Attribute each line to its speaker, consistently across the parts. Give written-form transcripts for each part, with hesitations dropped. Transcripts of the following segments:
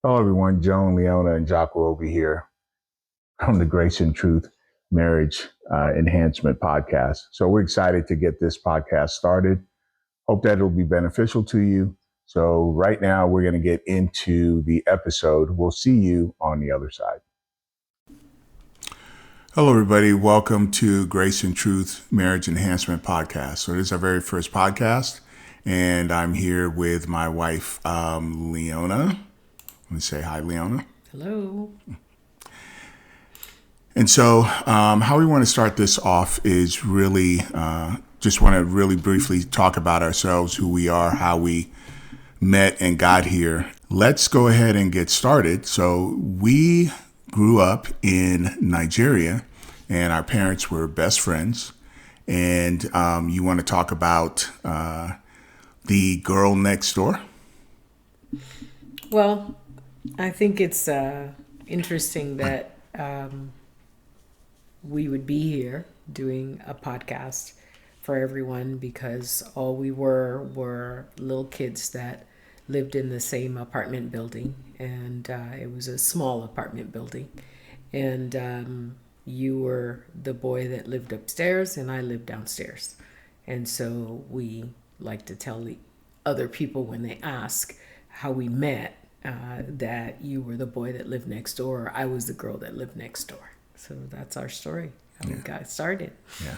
Speaker 1: Hello, everyone. Joan, Leona, and Jocko over here from the Grace and Truth Marriage Enhancement podcast. So we're excited to get this podcast started. Hope that it'll be beneficial to you. So right now, we're going to get into the episode. We'll see you on the other side. Hello, everybody. Welcome to Grace and Truth Marriage Enhancement podcast. So this is our very first podcast, and I'm here with my wife, Leona. Let me say hi, Leona.
Speaker 2: Hello.
Speaker 1: And so how we want to start this off is really just want to really briefly talk about ourselves, who we are, how we met and got here. Let's go ahead and get started. So we grew up in Nigeria, and our parents were best friends. And you want to talk about the girl next door?
Speaker 2: Well, I think it's interesting that we would be here doing a podcast for everyone because all we were little kids that lived in the same apartment building, and it was a small apartment building. And you were the boy that lived upstairs, and I lived downstairs. And so we like to tell the other people when they ask how we met, that you were the boy that lived next door, or I was the girl that lived next door. So that's our story, how we got started.
Speaker 1: Yeah.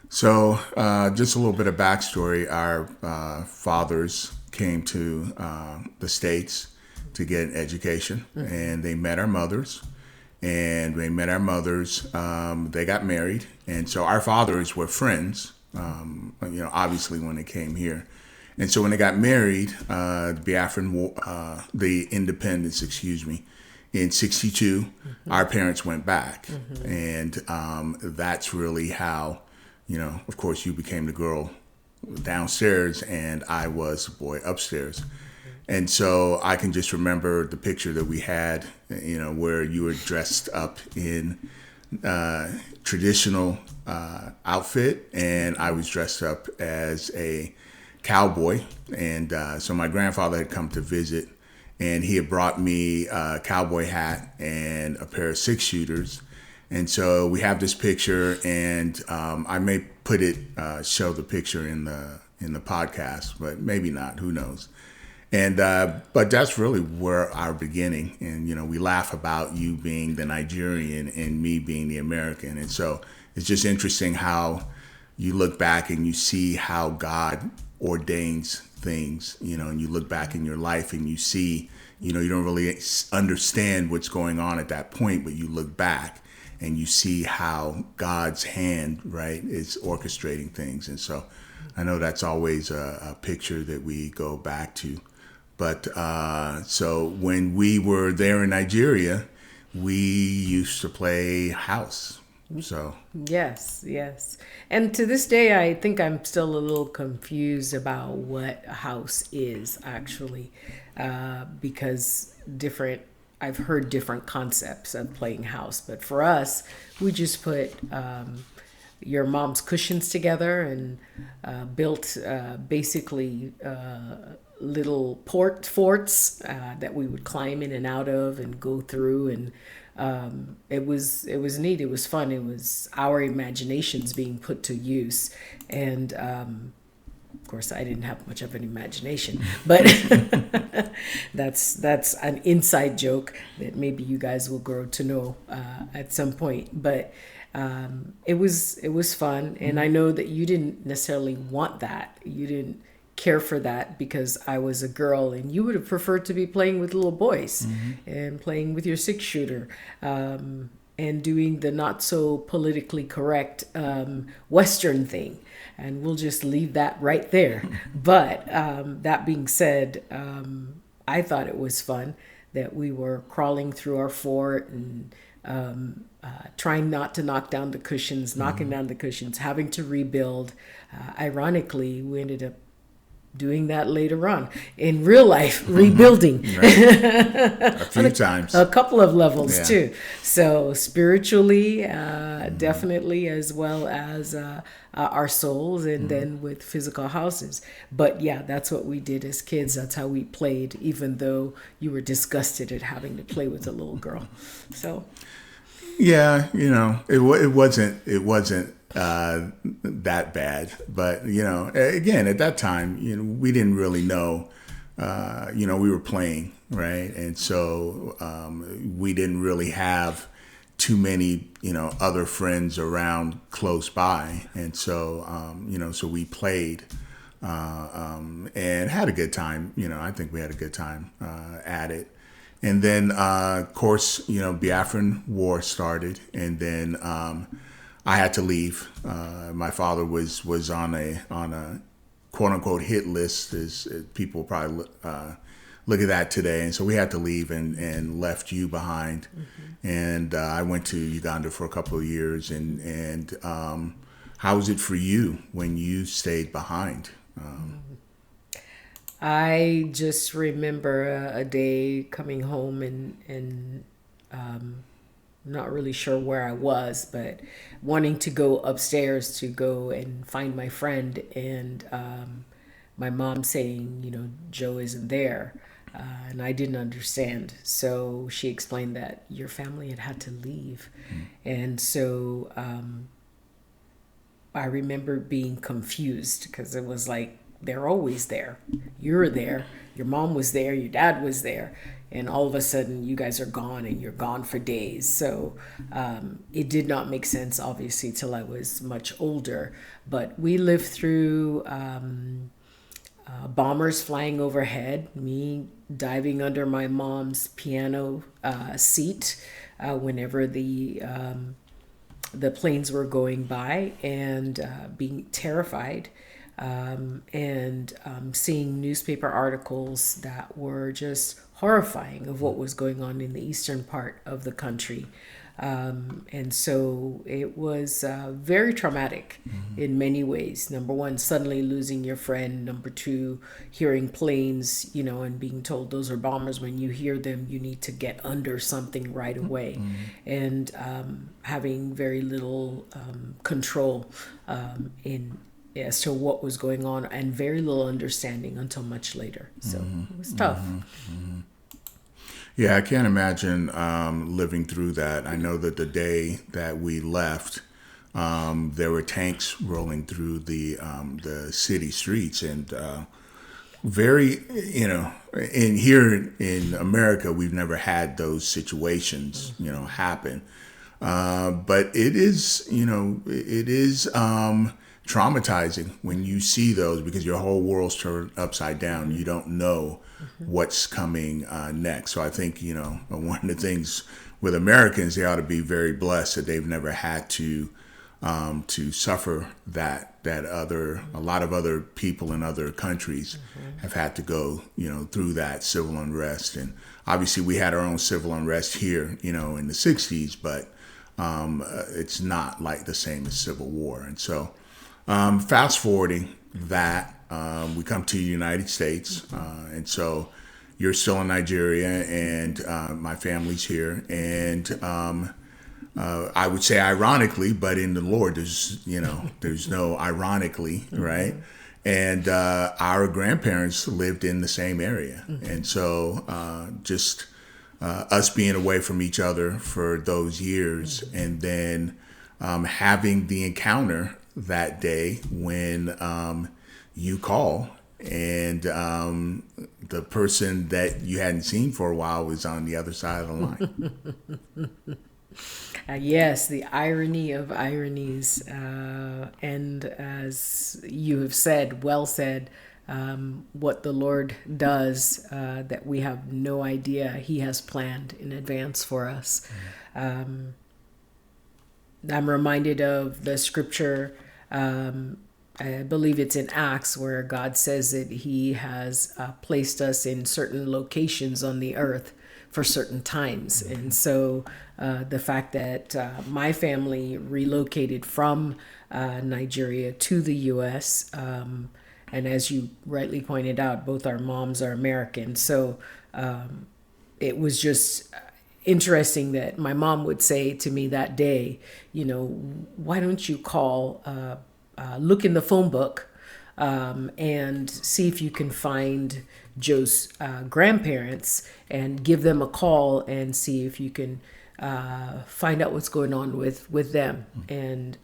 Speaker 1: So just a little bit of backstory. Our fathers came to the States to get an education, and they met our mothers. And they met our mothers. They got married. And so our fathers were friends, obviously when they came here. And so when they got married, the independence, in 62, our parents went back. And that's really how, of course, you became the girl downstairs and I was the boy upstairs. And so I can just remember the picture that we had, where you were dressed up in traditional outfit, and I was dressed up as a cowboy. And so my grandfather had come to visit, and he had brought me a cowboy hat and a pair of 6-shooters. And so we have this picture, and I may show the picture in the podcast, but maybe not. Who knows? And but that's really where our beginning. And we laugh about you being the Nigerian and me being the American. And so it's just interesting how you look back and you see how God ordains things. And you look back in your life and you see, you don't really understand what's going on at that point, but you look back and you see how God's hand, right, is orchestrating things. And so I know that's always a picture that we go back to. But so when we were there in Nigeria, we used to play house. So
Speaker 2: Yes. And to this day, I think I'm still a little confused about what a house is actually, because I've heard different concepts of playing house. But for us, we just put your mom's cushions together and built basically little forts that we would climb in and out of and go through. And it was neat. It was fun. It was our imaginations being put to use. And of course, I didn't have much of an imagination, but that's an inside joke that maybe you guys will grow to know at some point. But it was fun, and I know that you didn't necessarily want that. You didn't care for that because I was a girl, and you would have preferred to be playing with little boys and playing with your 6-shooter, and doing the not so politically correct Western thing. And we'll just leave that right there. But that being said, I thought it was fun that we were crawling through our fort and trying not to knock down the cushions, knocking down the cushions, having to rebuild. Ironically, we ended up doing that later on in real life, rebuilding
Speaker 1: A few times.
Speaker 2: a couple of levels
Speaker 1: Yeah.
Speaker 2: too. So spiritually, definitely, as well as our souls, and then with physical houses. But yeah, that's what we did as kids. That's how we played, even though you were disgusted at having to play with a little girl. So
Speaker 1: Yeah, it wasn't that bad, but again, at that time, we didn't really know. We were playing, right, and so we didn't really have too many, other friends around close by, and so so we played and had a good time. I think we had a good time at it. And then, of course, Biafran War started, and then I had to leave. My father was on a quote unquote hit list, as people probably look at that today. And so we had to leave and left you behind. And I went to Uganda for a couple of years. And how was it for you when you stayed behind?
Speaker 2: I just remember a day coming home and not really sure where I was, but wanting to go upstairs to go and find my friend, and my mom saying, Joe isn't there. And I didn't understand. So she explained that your family had to leave. And so I remember being confused, because it was like, they're always there. You're there. Your mom was there. Your dad was there. And all of a sudden, you guys are gone, and you're gone for days. So it did not make sense, obviously, till I was much older. But we lived through bombers flying overhead, me diving under my mom's piano seat whenever the planes were going by, and being terrified. And seeing newspaper articles that were just horrifying of what was going on in the eastern part of the country. And so it was very traumatic in many ways. Number one, suddenly losing your friend. Number two, hearing planes, and being told those are bombers. When you hear them, you need to get under something right away. And having very little control as to what was going on, and very little understanding until much later. So it was tough.
Speaker 1: Yeah, I can't imagine living through that. I know that the day that we left, there were tanks rolling through the city streets, and very, in here in America, we've never had those situations, happen. But it is, traumatizing when you see those, because your whole world's turned upside down. You don't know what's coming next. So I think, one of the things with Americans, they ought to be very blessed that they've never had to suffer that a lot of other people in other countries have had to go, through that civil unrest. And obviously we had our own civil unrest here, in the 60s, but it's not like the same as Civil War. And so fast forwarding that, we come to the United States, and so you're still in Nigeria, and my family's here, and I would say ironically, but in the Lord, there's no ironically, right? And our grandparents lived in the same area, and so just us being away from each other for those years, and then having the encounter that day when you call, and the person that you hadn't seen for a while was on the other side of the line.
Speaker 2: Yes, the irony of ironies. And as you have said, well said, what the Lord does that we have no idea He has planned in advance for us. I'm reminded of the scripture, I believe it's in Acts, where God says that He has placed us in certain locations on the earth for certain times. And so the fact that my family relocated from Nigeria to the U.S., And as you rightly pointed out, both our moms are American. So it was just interesting that my mom would say to me that day, why don't you call, look in the phone book and see if you can find Joe's grandparents and give them a call and see if you can find out what's going on with them. And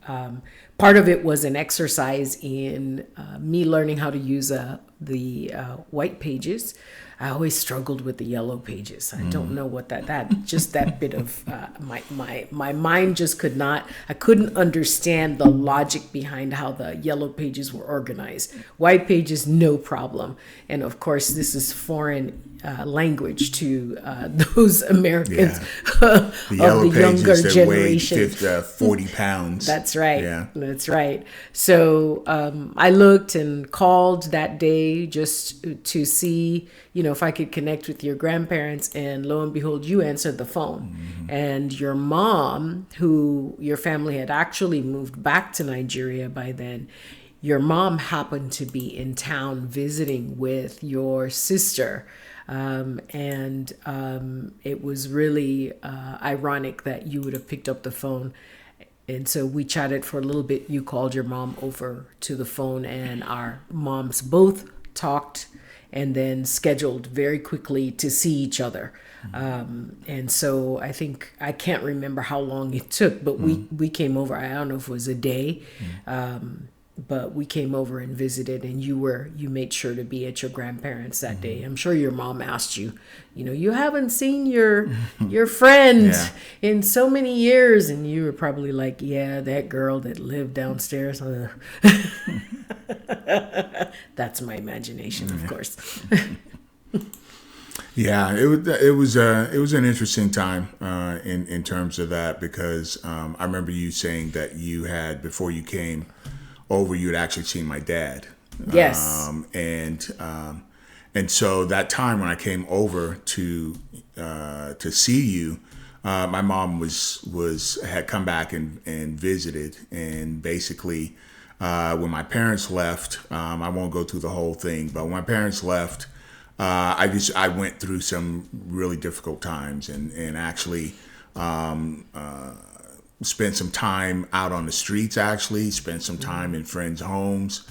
Speaker 2: part of it was an exercise in me learning how to use the white pages. I always struggled with the yellow pages. I don't know what that just that bit of my mind just I couldn't understand the logic behind how the yellow pages were organized. White pages, no problem. And of course, this is foreign language to those Americans
Speaker 1: The yellow
Speaker 2: of the younger
Speaker 1: pages that
Speaker 2: generation.
Speaker 1: weighed 40 pounds.
Speaker 2: That's right.
Speaker 1: Yeah.
Speaker 2: That's right. So I looked and called that day just to see, if I could connect with your grandparents. And lo and behold, you answered the phone. And your mom, who your family had actually moved back to Nigeria by then, your mom happened to be in town visiting with your sister. And it was really ironic that you would have picked up the phone. And so we chatted for a little bit. You called your mom over to the phone, and our moms both talked and then scheduled very quickly to see each other. And so I can't remember how long it took, but we came over. I don't know if it was a day. But we came over and visited, and you made sure to be at your grandparents that day. I'm sure your mom asked you, you haven't seen your friend in so many years. And you were probably like, yeah, that girl that lived downstairs. That's my imagination, of course.
Speaker 1: Yeah, it was an interesting time in terms of that, because I remember you saying that you had, before you came over, you had actually seen my dad.
Speaker 2: Yes.
Speaker 1: And so that time when I came over to see you, my mom had come back and visited, and basically when my parents left, I won't go through the whole thing, but when my parents left, I went through some really difficult times, and actually spent some time out on the streets, spent some time in friends' homes,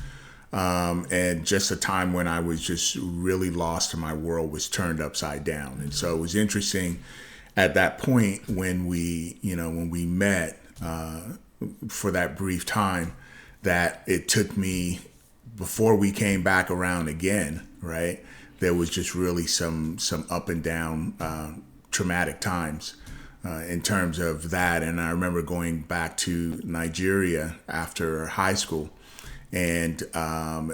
Speaker 1: and just a time when I was just really lost and my world was turned upside down. And so it was interesting at that point when we met for that brief time, that it took me, before we came back around again, right? There was just really some up and down traumatic times in terms of that. And I remember going back to Nigeria after high school and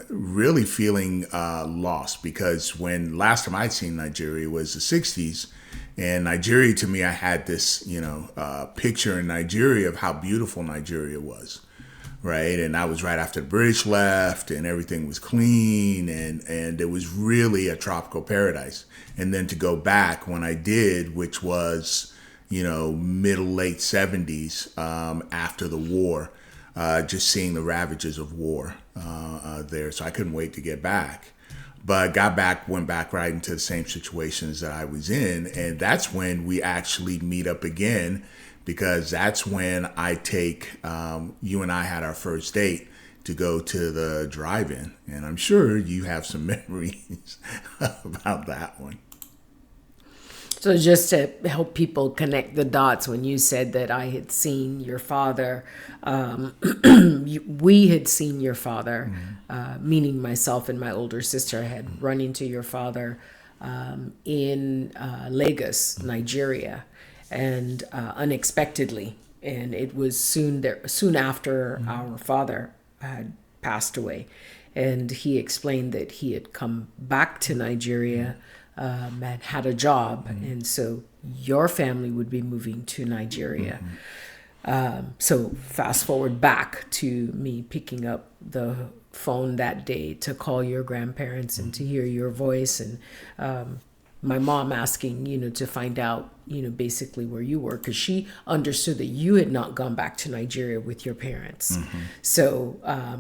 Speaker 1: really feeling lost, because when last time I'd seen Nigeria was the 60s. And Nigeria, to me, I had this, picture in Nigeria of how beautiful Nigeria was, right? And that was right after the British left, and everything was clean, and it was really a tropical paradise. And then to go back when I did, which was, late 70s, after the war, just seeing the ravages of war there. So I couldn't wait to get back. But got back, went back right into the same situations that I was in. And that's when we actually meet up again, because that's when I take, you and I had our first date to go to the drive-in. And I'm sure you have some memories about that one.
Speaker 2: So just to help people connect the dots, when you said that I had seen your father, we had seen your father, meaning myself and my older sister had run into your father in Lagos, Nigeria, and unexpectedly. And it was soon after our father had passed away. And he explained that he had come back to Nigeria and had a job, and so your family would be moving to Nigeria. So fast forward back to me picking up the phone that day to call your grandparents and to hear your voice, and my mom asking, to find out, basically where you were, because she understood that you had not gone back to Nigeria with your parents. So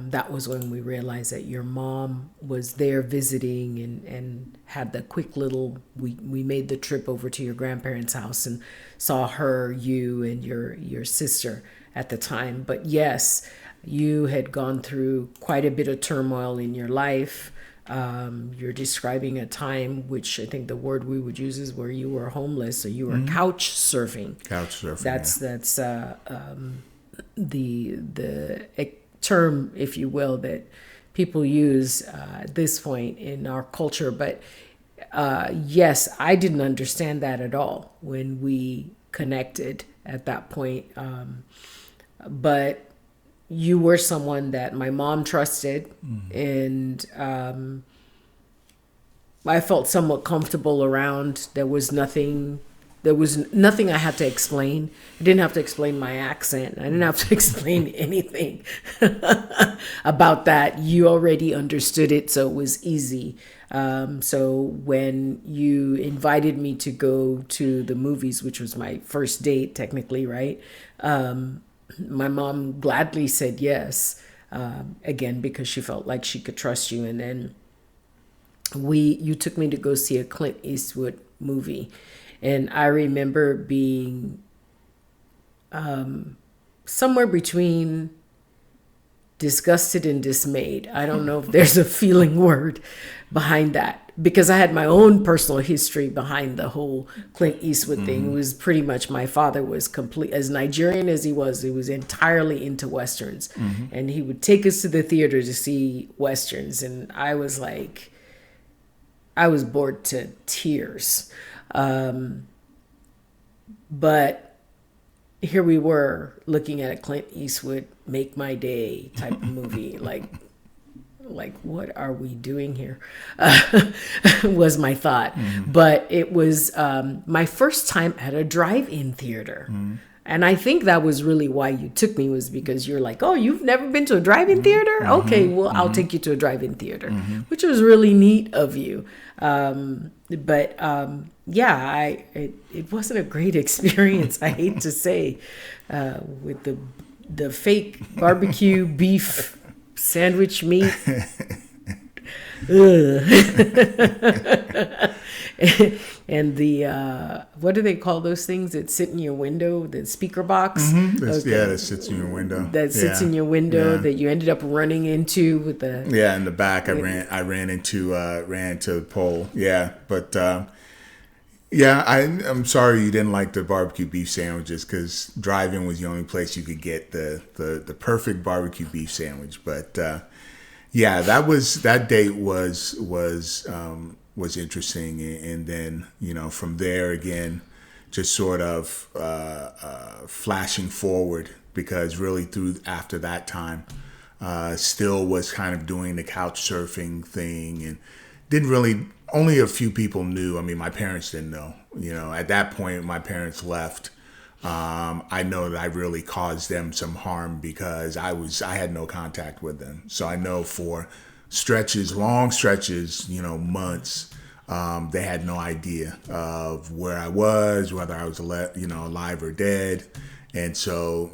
Speaker 2: that was when we realized that your mom was there visiting, and had the quick little, we made the trip over to your grandparents' house and saw her, you, and your sister at the time. But yes, you had gone through quite a bit of turmoil in your life. You're describing a time, which I think the word we would use is where you were homeless, or you were couch surfing.
Speaker 1: Couch surfing.
Speaker 2: That's the term, if you will, that people use at this point in our culture. But yes, I didn't understand that at all when we connected at that point. But you were someone that my mom trusted, and I felt somewhat comfortable around. There was nothing I had to explain. I didn't have to explain my accent. I didn't have to explain anything about that. You already understood it, so it was easy. So when you invited me to go to the movies, which was my first date technically, right? My mom gladly said yes, again, because she felt like she could trust you. And then you took me to go see a Clint Eastwood movie. And I remember being somewhere between disgusted and dismayed. I don't know if there's a feeling word behind that, because I had my own personal history behind the whole Clint Eastwood thing. It was pretty much, my father was as Nigerian as he was entirely into Westerns. And he would take us to the theater to see Westerns. And I was bored to tears. But here we were looking at a Clint Eastwood make my day type of movie. Like, what are we doing here? Was my thought. But it was my first time at a drive-in theater. And I think that was really why you took me, was because you're like, oh, you've never been to a drive-in theater? Okay, well, I'll take you to a drive-in theater, which was really neat of you. But it wasn't a great experience, I hate to say, with the fake barbecue beef sandwich meat. And the what do they call those things that sit in your window? The speaker box.
Speaker 1: Okay. Yeah, that sits in your window.
Speaker 2: That sits in your window that you ended up running into with the.
Speaker 1: Yeah, in the back, I ran into the pole. Yeah, but I'm sorry you didn't like the barbecue beef sandwiches, because drive-in was the only place you could get the perfect barbecue beef sandwich. But that date was interesting, and then from there again, just sort of flashing forward, because really through after that time, still was kind of doing the couch surfing thing, and didn't really. Only a few people knew. I mean, my parents didn't know. At that point, my parents left. I know that I really caused them some harm, because I had no contact with them. So I know for long stretches, months, they had no idea of where I was, whether I was alive or dead. And so,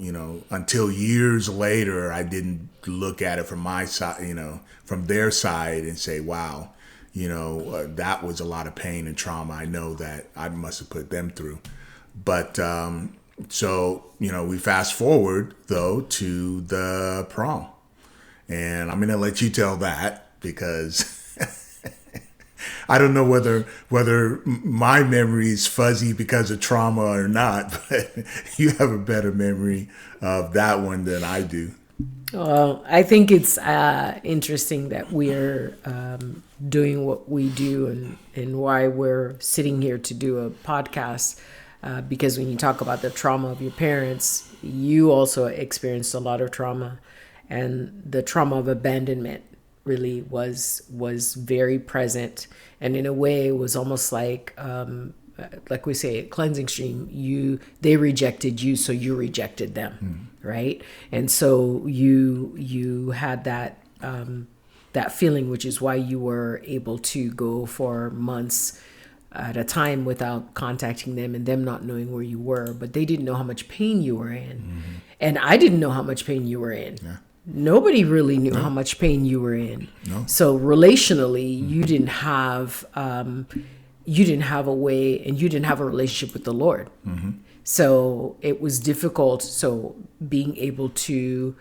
Speaker 1: until years later, I didn't look at it from my side, from their side, and say, wow, that was a lot of pain and trauma. I know that I must have put them through. But so, we fast forward, though, to the prom. And I'm going to let you tell that, because I don't know whether my memory is fuzzy because of trauma or not, but you have a better memory of that one than I do.
Speaker 2: Well, I think it's interesting that we're doing what we do, and why we're sitting here to do a podcast, because when you talk about the trauma of your parents, you also experienced a lot of trauma, and the trauma of abandonment really was very present, and in a way it was almost like we say, a cleansing stream. They rejected you, so you rejected them, right? And so you had that feeling, which is why you were able to go for months at a time without contacting them and them not knowing where you were, but they didn't know how much pain you were in. And I didn't know how much pain you were in.
Speaker 1: Yeah.
Speaker 2: Nobody really knew how much pain you were in.
Speaker 1: No.
Speaker 2: So relationally, you didn't have a way, and you didn't have a relationship with the Lord. So it was difficult. So being able to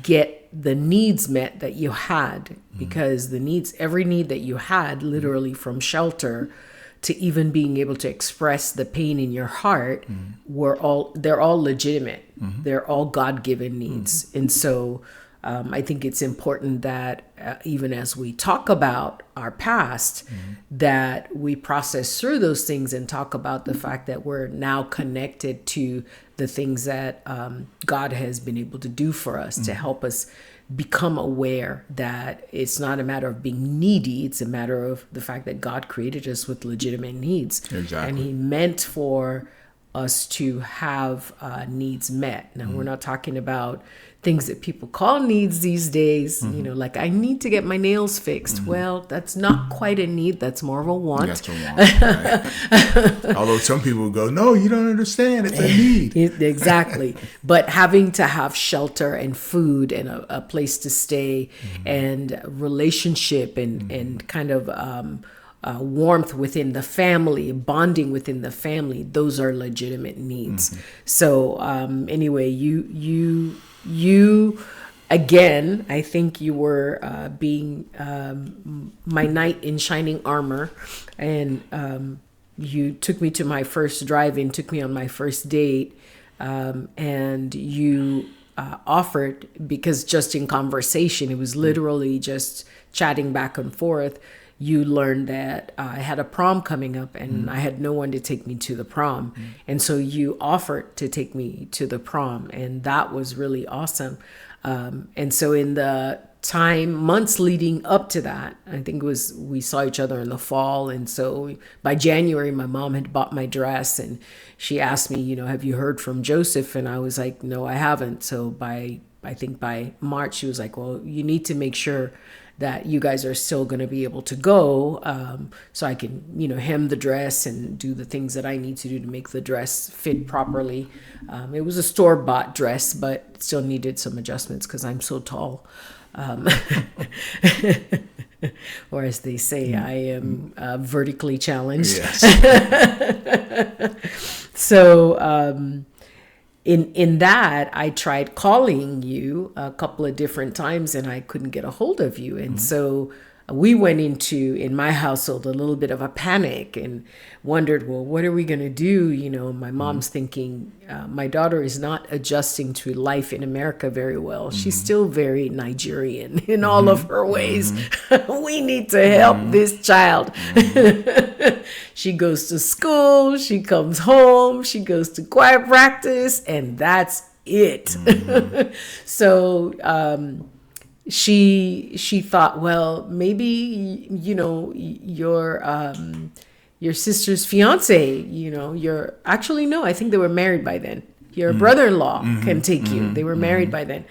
Speaker 2: get the needs met that you had, because every need that you had, literally from shelter to even being able to express the pain in your heart, they're all legitimate. They're all God-given needs. And so I think it's important that even as we talk about our past, that we process through those things and talk about the fact that we're now connected to the things that God has been able to do for us to help us become aware that it's not a matter of being needy. It's a matter of the fact that God created us with legitimate needs.
Speaker 1: Exactly.
Speaker 2: And he meant for us to have needs met. Now, we're not talking about things that people call needs these days, like I need to get my nails fixed. Well, that's not quite a need. That's more of a want.
Speaker 1: That's a want. Right? Although some people go, no, you don't understand. It's a need.
Speaker 2: Exactly. But having to have shelter and food and a place to stay and relationship and kind of warmth within the family, bonding within the family, those are legitimate needs. So anyway, you again, I think you were being my knight in shining armor, and you took me to my first drive-in, took me on my first date, and you offered, because just in conversation, it was literally just chatting back and forth, you learned that I had a prom coming up and I had no one to take me to the prom. And so you offered to take me to the prom, and that was really awesome. And so in the months leading up to that, I think it was, we saw each other in the fall. And so by January, my mom had bought my dress and she asked me, have you heard from Joseph? And I was like, no, I haven't. So I think by March, she was like, well, you need to make sure that you guys are still going to be able to go, so I can, hem the dress and do the things that I need to do to make the dress fit properly. It was a store-bought dress, but it still needed some adjustments because I'm so tall. Or as they say, I am vertically challenged.
Speaker 1: Yes.
Speaker 2: So in that, I tried calling you a couple of different times and I couldn't get a hold of you. And so we went into, in my household, a little bit of a panic and wondered, well, what are we going to do? My mom's thinking, my daughter is not adjusting to life in America very well. She's still very Nigerian in all of her ways. We need to help this child. She goes to school, she comes home, she goes to choir practice, and that's it. So, she thought, well, maybe your sister's fiance, your actually no, I think they were married by then. Your brother-in-law can take you. They were married by then.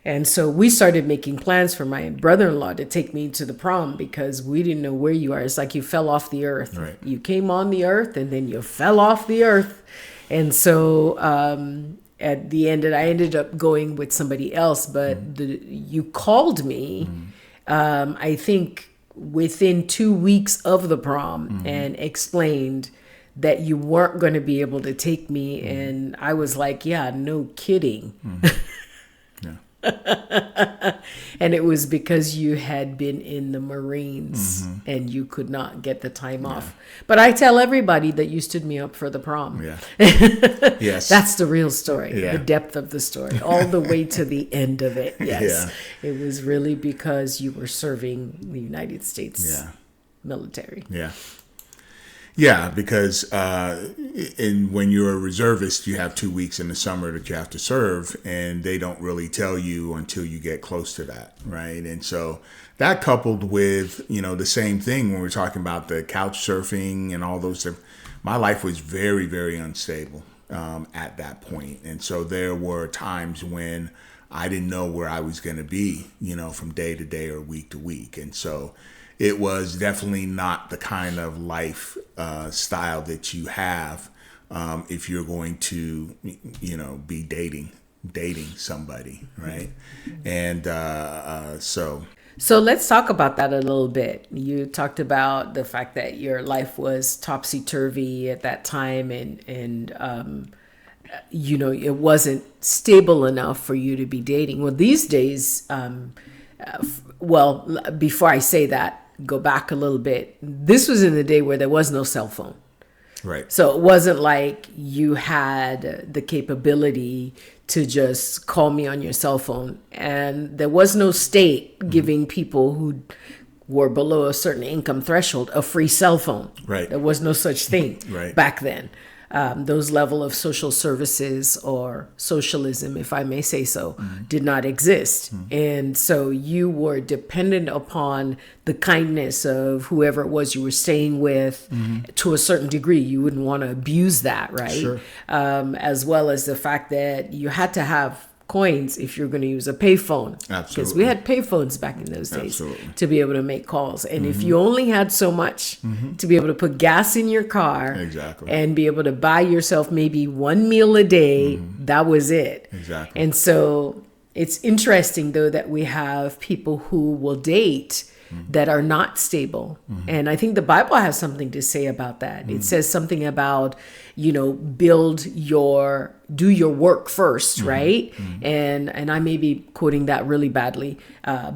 Speaker 2: And so we started making plans for my brother-in-law to take me to the prom because we didn't know where you are. It's like you fell off the earth.
Speaker 1: Right.
Speaker 2: You came on the earth and then you fell off the earth. And so at the end, I ended up going with somebody else, but you called me, I think within 2 weeks of the prom and explained that you weren't going to be able to take me. And I was like, yeah, no kidding. And it was because you had been in the Marines and you could not get the time off. But I tell everybody that you stood me up for the prom.
Speaker 1: Yeah. Yes.
Speaker 2: That's the real story,
Speaker 1: Yeah.
Speaker 2: the depth of the story, all the way to the end of it. Yes.
Speaker 1: Yeah.
Speaker 2: It was really because you were serving the United States military.
Speaker 1: Yeah. Yeah, because when you're a reservist, you have 2 weeks in the summer that you have to serve, and they don't really tell you until you get close to that, right? And so that coupled with, the same thing when we're talking about the couch surfing and all those things, my life was very, very unstable at that point. And so there were times when I didn't know where I was going to be, from day to day or week to week. And so it was definitely not the kind of life style that you have if you're going to, be dating somebody, right? And
Speaker 2: So let's talk about that a little bit. You talked about the fact that your life was topsy-turvy at that time, and it wasn't stable enough for you to be dating. Well, these days, before I say that, go back a little bit. This was in the day where there was no cell phone.
Speaker 1: right,
Speaker 2: So it wasn't like you had the capability to just call me on your cell phone. And there was no state giving people who were below a certain income threshold a free cell phone.
Speaker 1: Right.
Speaker 2: There was no such thing
Speaker 1: Right.
Speaker 2: back then. Those level of social services or socialism, if I may say so, did not exist. And so you were dependent upon the kindness of whoever it was you were staying with to a certain degree. You wouldn't want to abuse that, right?
Speaker 1: Sure.
Speaker 2: As well as the fact that you had to have coins if you're going to use a payphone. Because we
Speaker 1: Absolutely.
Speaker 2: had payphones back in those days
Speaker 1: Absolutely.
Speaker 2: to be able to make calls. And if you only had so much to be able to put gas in your car
Speaker 1: Exactly.
Speaker 2: and be able to buy yourself maybe one meal a day, that was it.
Speaker 1: Exactly.
Speaker 2: And so it's interesting, though, that we have people who will date that are not stable. And I think the Bible has something to say about that. It says something about, do your work first, right? And I may be quoting that really badly,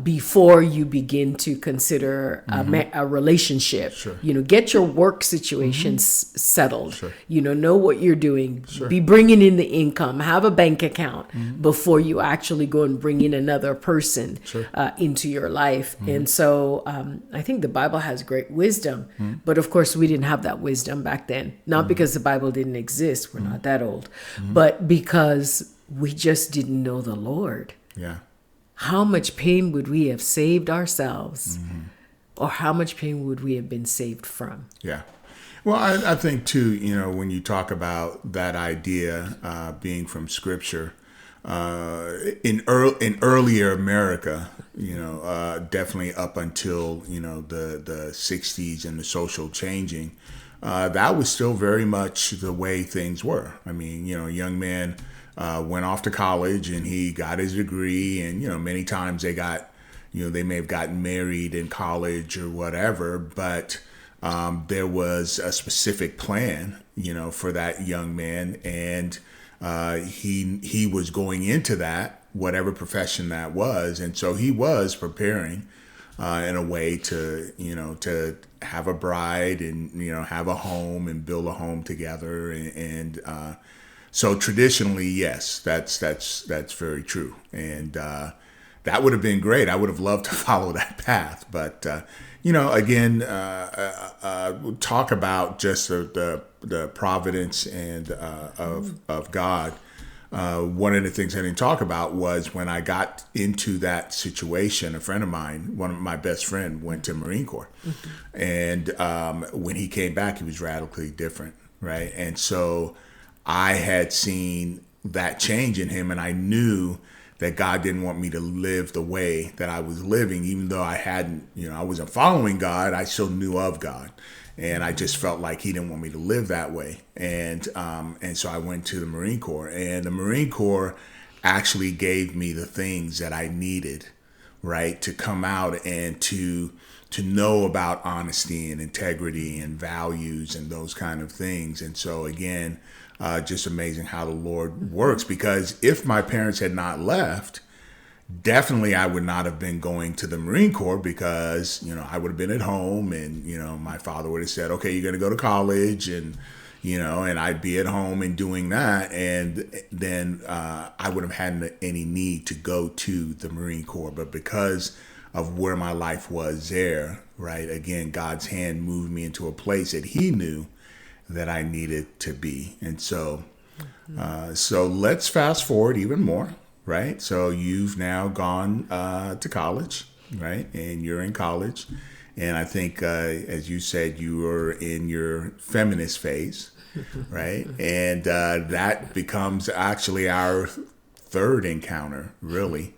Speaker 2: before you begin to consider a relationship.
Speaker 1: Sure.
Speaker 2: Get your work situations settled.
Speaker 1: Sure.
Speaker 2: Know what you're doing. Be bringing in the income. Have a bank account before you actually go and bring in another person into your life. And so I think the Bible has great wisdom. But of course, we didn't have that wisdom back then. Not because the Bible didn't exist. We're not that old. But because we just didn't know the Lord.
Speaker 1: Yeah.
Speaker 2: How much pain would we have saved ourselves? Or how much pain would we have been saved from?
Speaker 1: Yeah. Well, I think too, when you talk about that idea being from Scripture, in earlier America, definitely up until the '60s and the social changing, that was still very much the way things were. I mean, a young man went off to college and he got his degree, and many times they got, they may have gotten married in college or whatever, but there was a specific plan, for that young man, and he was going into that, whatever profession that was, and so he was preparing in a way to have a bride and have a home and build a home together, and so traditionally, yes, that's very true, and that would have been great. I would have loved to follow that path, but again, talk about just the providence and of God. One of the things I didn't talk about was when I got into that situation, a friend of mine, one of my best friend, went to Marine Corps. And when he came back, he was radically different, right? And so I had seen that change in him, and I knew that God didn't want me to live the way that I was living, even though I hadn't, I wasn't following God, I still knew of God. And I just felt like he didn't want me to live that way. And so I went to the Marine Corps, and the Marine Corps actually gave me the things that I needed, right, to come out and to know about honesty and integrity and values and those kind of things. And so again, just amazing how the Lord works, because if my parents had not left, definitely I would not have been going to the Marine Corps, because, I would have been at home, and, my father would have said, okay, you're going to go to college, and, and I'd be at home and doing that. And then I wouldn't have had any need to go to the Marine Corps. But because of where my life was there, right, again, God's hand moved me into a place that he knew that I needed to be. And so, so let's fast forward even more. Right. So you've now gone to college, right? And you're in college. And I think, as you said, you were in your feminist phase, right? And that becomes actually our third encounter, really,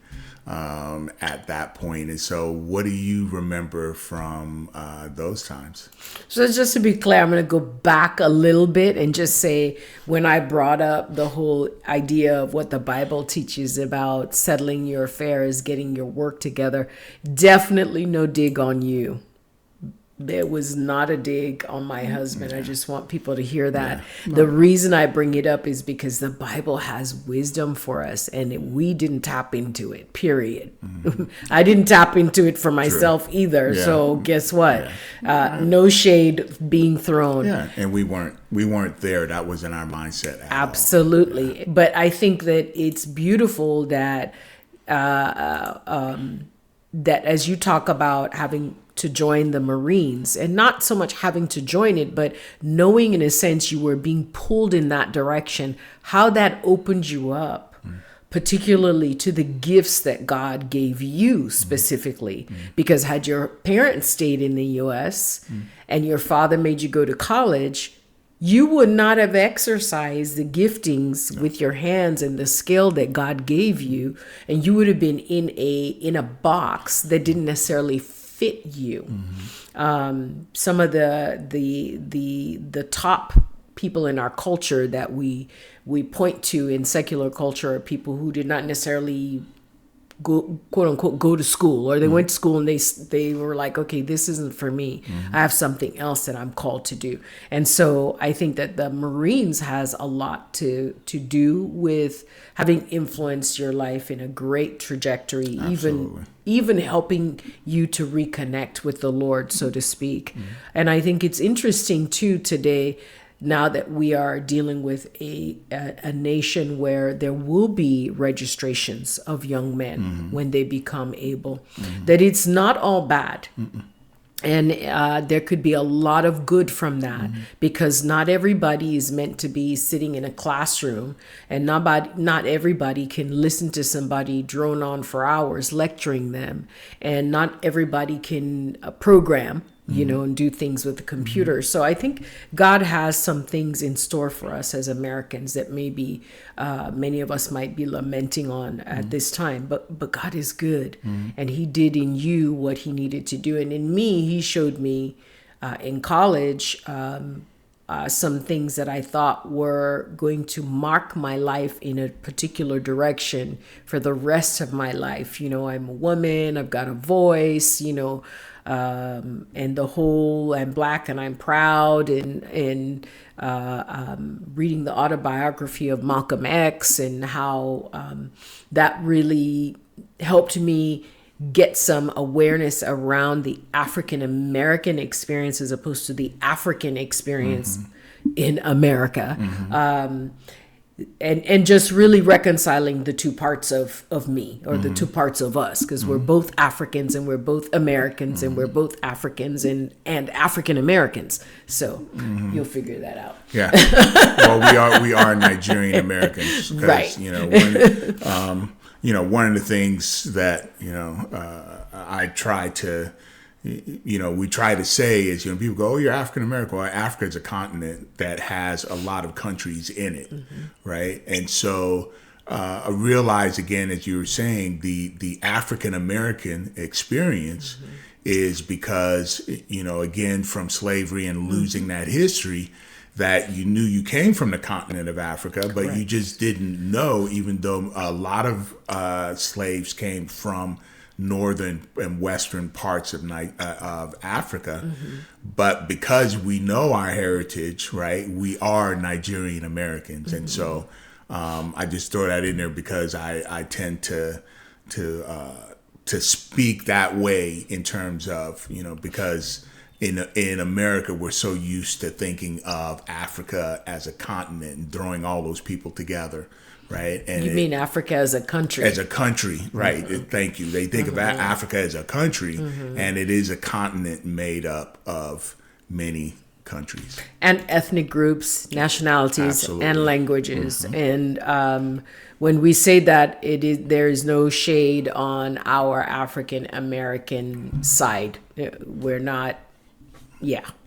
Speaker 1: at that point. And so what do you remember from those times?
Speaker 2: So just to be clear, I'm going to go back a little bit and just say, when I brought up the whole idea of what the Bible teaches about settling your affairs, getting your work together, definitely no dig on you. There was not a dig on my husband. I just want people to hear that. Yeah. The reason I bring it up is because the Bible has wisdom for us, and we didn't tap into it, period. Mm-hmm. I didn't tap into it for myself either. Yeah. So guess what? Yeah. No shade being thrown.
Speaker 1: Yeah, and we weren't there. That wasn't our mindset at
Speaker 2: Absolutely. All. But I think that it's beautiful that that as you talk about having to join the Marines, and not so much having to join it, but knowing in a sense you were being pulled in that direction, how that opened you up, particularly to the gifts that God gave you specifically. Because had your parents stayed in the U.S. and your father made you go to college, you would not have exercised the giftings with your hands and the skill that God gave you, and you would have been in a box that didn't necessarily fit you. Some of the top people in our culture that we point to in secular culture are people who did not necessarily go, quote unquote, go to school, or they went to school and they were like, okay, this isn't for me. I have something else that I'm called to do. And so I think that the Marines has a lot to do with having influenced your life in a great trajectory. Absolutely. Even helping you to reconnect with the Lord, so to speak. And I think it's interesting too today, now that we are dealing with a nation where there will be registrations of young men when they become able, that it's not all bad. And there could be a lot of good from that, because not everybody is meant to be sitting in a classroom, and not everybody can listen to somebody drone on for hours lecturing them, and not everybody can program, and do things with the computer. So I think God has some things in store for us as Americans that maybe many of us might be lamenting on at this time. But God is good, and He did in you what He needed to do. And in me, He showed me in college some things that I thought were going to mark my life in a particular direction for the rest of my life. I'm a woman, I've got a voice, and the whole I'm Black and I'm proud, and reading the autobiography of Malcolm X, and how that really helped me get some awareness around the African American experience as opposed to the African experience in America. And just really reconciling the two parts of me, or the two parts of us, because we're both Africans and we're both Americans and we're both Africans and African Americans. So you'll figure that out.
Speaker 1: Yeah. Well, we are Nigerian Americans,
Speaker 2: right?
Speaker 1: One of the things that I try to. We try to say is, people go, oh, you're African American. Well, Africa is a continent that has a lot of countries in it, right? And so I realize, again, as you were saying, the African American experience is because, again, from slavery and losing that history, that you knew you came from the continent of Africa, but you just didn't know, even though a lot of slaves came from northern and western parts of Africa, but because we know our heritage, right, we are Nigerian Americans, and so I just throw that in there because I tend to speak that way in terms of because in America we're so used to thinking of Africa as a continent and throwing all those people together. Right. And
Speaker 2: you mean Africa as a country?
Speaker 1: As a country, right. Thank you. They think of Africa as a country, and it is a continent made up of many countries.
Speaker 2: And ethnic groups, nationalities, Absolutely. And languages. And when we say that, there is no shade on our African American side. We're not,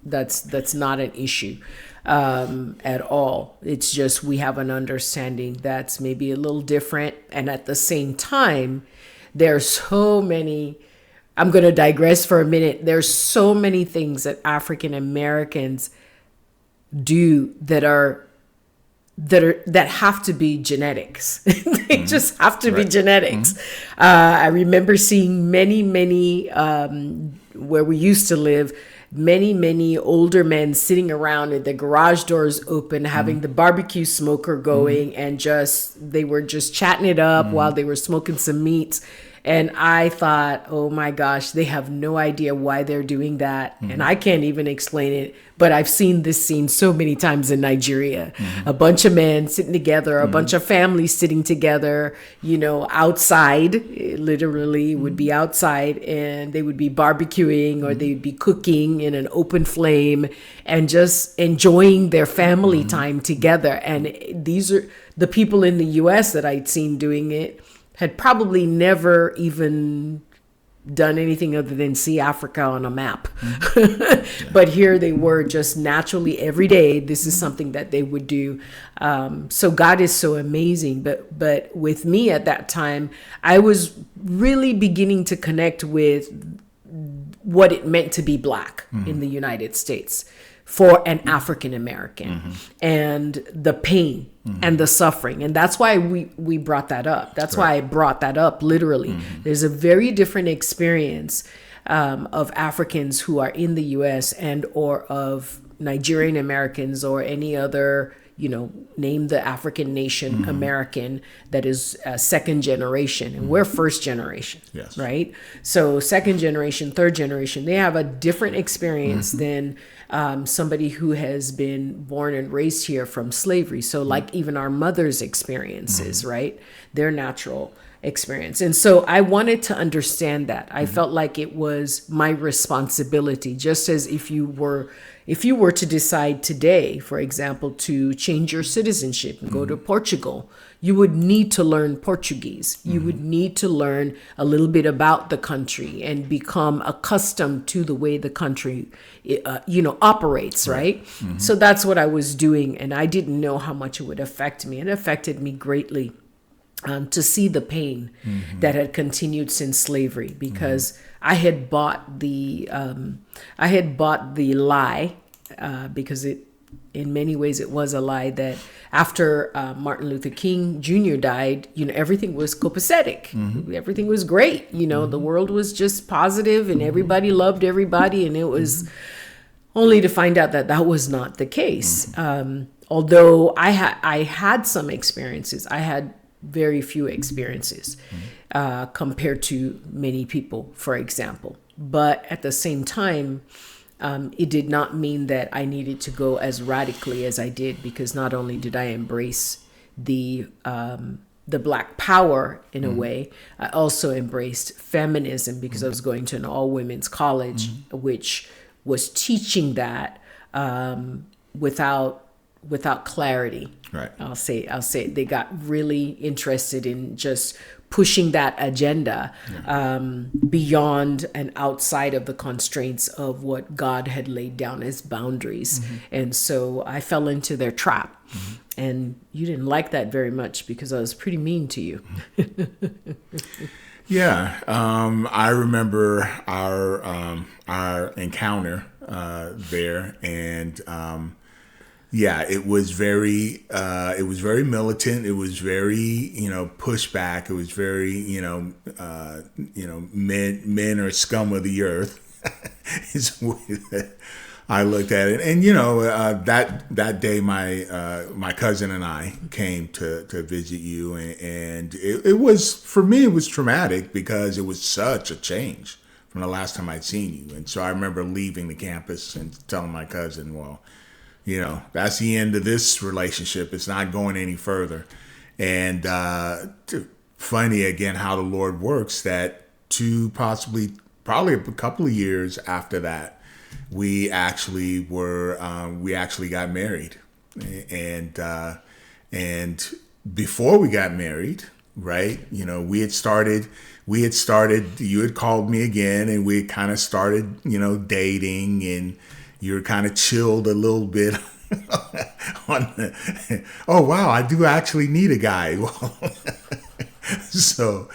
Speaker 2: that's not an issue. At all. It's just we have an understanding that's maybe a little different, and at the same time There are so many. I'm going to digress for a minute. There's so many things that African Americans do that have to be genetics. They just have to be genetics. I remember seeing many where we used to live, many older men sitting around with the garage doors open, having the barbecue smoker going, and they were just chatting it up while they were smoking some meats. And I thought, oh my gosh, they have no idea why they're doing that. And I can't even explain it. But I've seen this scene so many times in Nigeria. A bunch of men sitting together, a bunch of families sitting together, outside, literally would be outside, and they would be barbecuing or they'd be cooking in an open flame and just enjoying their family time together. And these are the people in the US that I'd seen doing it. Had probably never even done anything other than see Africa on a map. But here they were, just naturally every day. This is something that they would do. So God is so amazing. But with me at that time, I was really beginning to connect with what it meant to be Black in the United States for an African American, and the pain and the suffering. And that's why we brought that up. That's why I brought that up, literally. There's a very different experience of Africans who are in the US and or of Nigerian Americans or any other, name the African nation American that is second generation. And we're first generation, right? So second generation, third generation, they have a different experience than somebody who has been born and raised here from slavery. So like even our mother's experiences, right? Their natural experience. And so I wanted to understand that. I felt like it was my responsibility, just as if you were to decide today, for example, to change your citizenship and go to Portugal, you would need to learn Portuguese. You would need to learn a little bit about the country and become accustomed to the way the country, operates, right? So that's what I was doing. And I didn't know how much it would affect me. It affected me greatly. To see the pain that had continued since slavery, because I had bought the lie, because in many ways it was a lie, that after Martin Luther King Jr. died, everything was copacetic. Everything was great. The world was just positive and everybody loved everybody. And it was only to find out that that was not the case. Although I had some experiences. I had very few experiences compared to many people, for example. But at the same time, it did not mean that I needed to go as radically as I did, because not only did I embrace the Black power in a way, I also embraced feminism, because I was going to an all-women's college, which was teaching that without clarity.
Speaker 1: Right.
Speaker 2: I'll say they got really interested in just pushing that agenda beyond and outside of the constraints of what God had laid down as boundaries. And so I fell into their trap. And you didn't like that very much, because I was pretty mean to you.
Speaker 1: Yeah. I remember our encounter there, and it was very militant. It was very, pushback. It was very, men are scum of the earth. Is the way that I looked at it. And, that day, my cousin and I came to visit you, and it was, for me, it was traumatic, because it was such a change from the last time I'd seen you. And so I remember leaving the campus and telling my cousin, well, that's the end of this relationship. It's not going any further. And funny, again, how the Lord works, that probably a couple of years after that, we actually got married. And before we got married, right, we had started, you had called me again, and we kind of started, dating, and you were kind of chilled a little bit oh, wow, I do actually need a guy. Well, So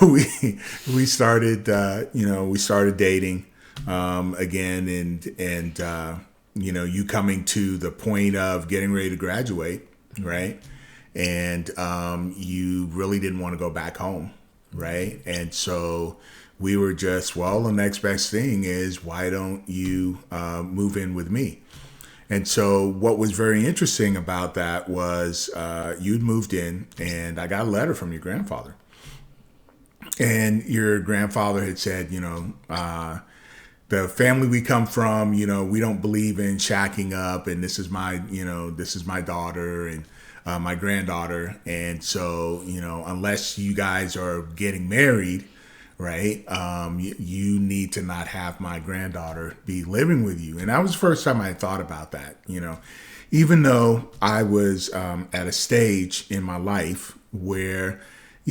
Speaker 1: we started, we started dating again, and you coming to the point of getting ready to graduate, right? And you really didn't want to go back home, right? And so we were just, well, the next best thing is, why don't you move in with me? And so what was very interesting about that was you'd moved in, and I got a letter from your grandfather. And your grandfather had said, the family we come from, we don't believe in shacking up, and this is my daughter and my granddaughter. And so, unless you guys are getting married, right, you need to not have my granddaughter be living with you. And that was the first time I thought about that, even though I was at a stage in my life where,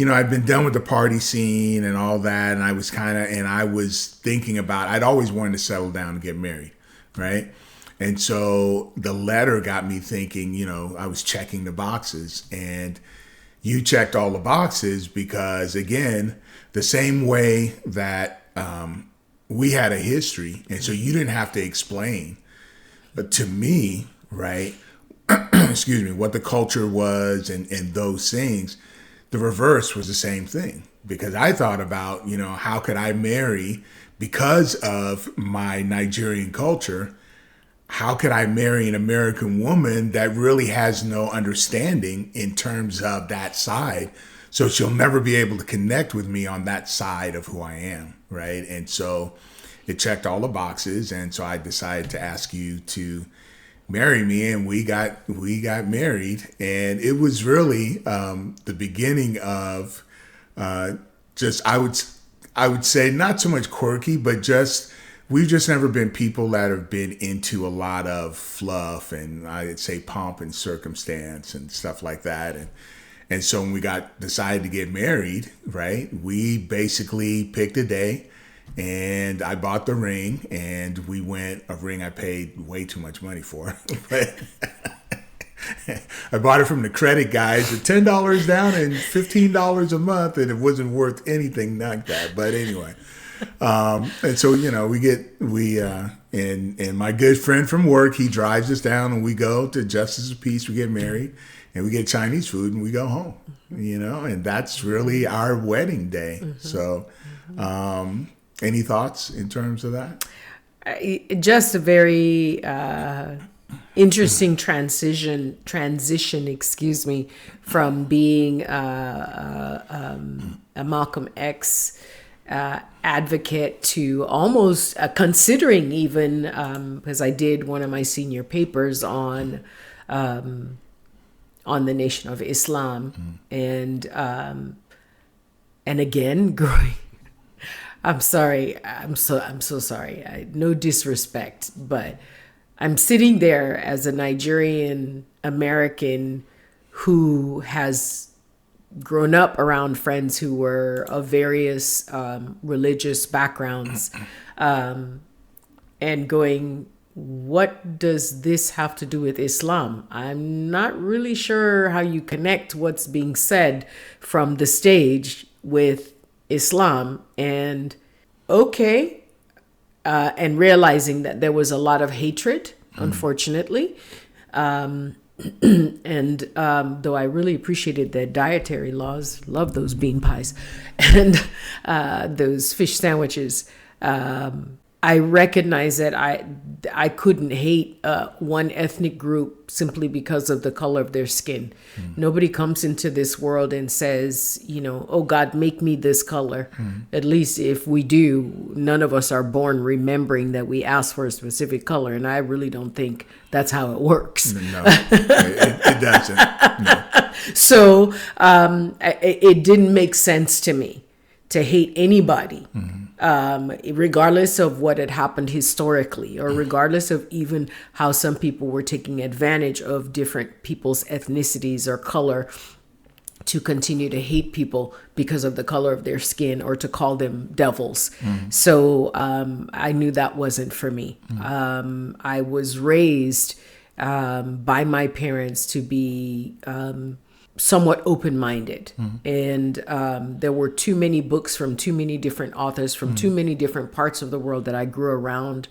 Speaker 1: I'd been done with the party scene and all that. And I was thinking about, I'd always wanted to settle down and get married. Right. And so the letter got me thinking, I was checking the boxes, and you checked all the boxes because, again, the same way that we had a history. And so you didn't have to explain to me, right, excuse me, what the culture was and those things. The reverse was the same thing, because I thought about, how could I marry, because of my Nigerian culture, how could I marry an American woman that really has no understanding in terms of that side? So she'll never be able to connect with me on that side of who I am, right? And so it checked all the boxes, and so I decided to ask you to marry me, and we got married. And it was really the beginning of just I would say not so much quirky, but just we've just never been people that have been into a lot of fluff, and I'd say pomp and circumstance and stuff like that. And so when we decided to get married, right, we basically picked a day. And I bought the ring, and we went, a ring I paid way too much money for. But I bought it from the credit guys at $10 down and $15 a month, and it wasn't worth anything like that. But anyway, and so, and my good friend from work, he drives us down, and we go to Justice of Peace, we get married, and we get Chinese food, and we go home, and that's really our wedding day. Mm-hmm. So, any thoughts in terms of that?
Speaker 2: Just a very interesting transition, from being a Malcolm X advocate to almost considering even, because I did one of my senior papers on the Nation of Islam, and again growing. I'm sorry. I'm so sorry. No disrespect, but I'm sitting there as a Nigerian American who has grown up around friends who were of various religious backgrounds, and going, what does this have to do with Islam? I'm not really sure how you connect what's being said from the stage with Islam. And okay, and realizing that there was a lot of hatred, unfortunately, and though I really appreciated the dietary laws, love those bean pies and those fish sandwiches, I recognize that I couldn't hate one ethnic group simply because of the color of their skin. Nobody comes into this world and says, oh God, make me this color. At least if we do, none of us are born remembering that we asked for a specific color. And I really don't think that's how it works. No, it doesn't. No. So it didn't make sense to me to hate anybody, regardless of what had happened historically, or regardless of even how some people were taking advantage of different people's ethnicities or color to continue to hate people because of the color of their skin, or to call them devils. So I knew that wasn't for me. I was raised by my parents to be somewhat open-minded, and there were too many books from too many different authors from too many different parts of the world that I grew around,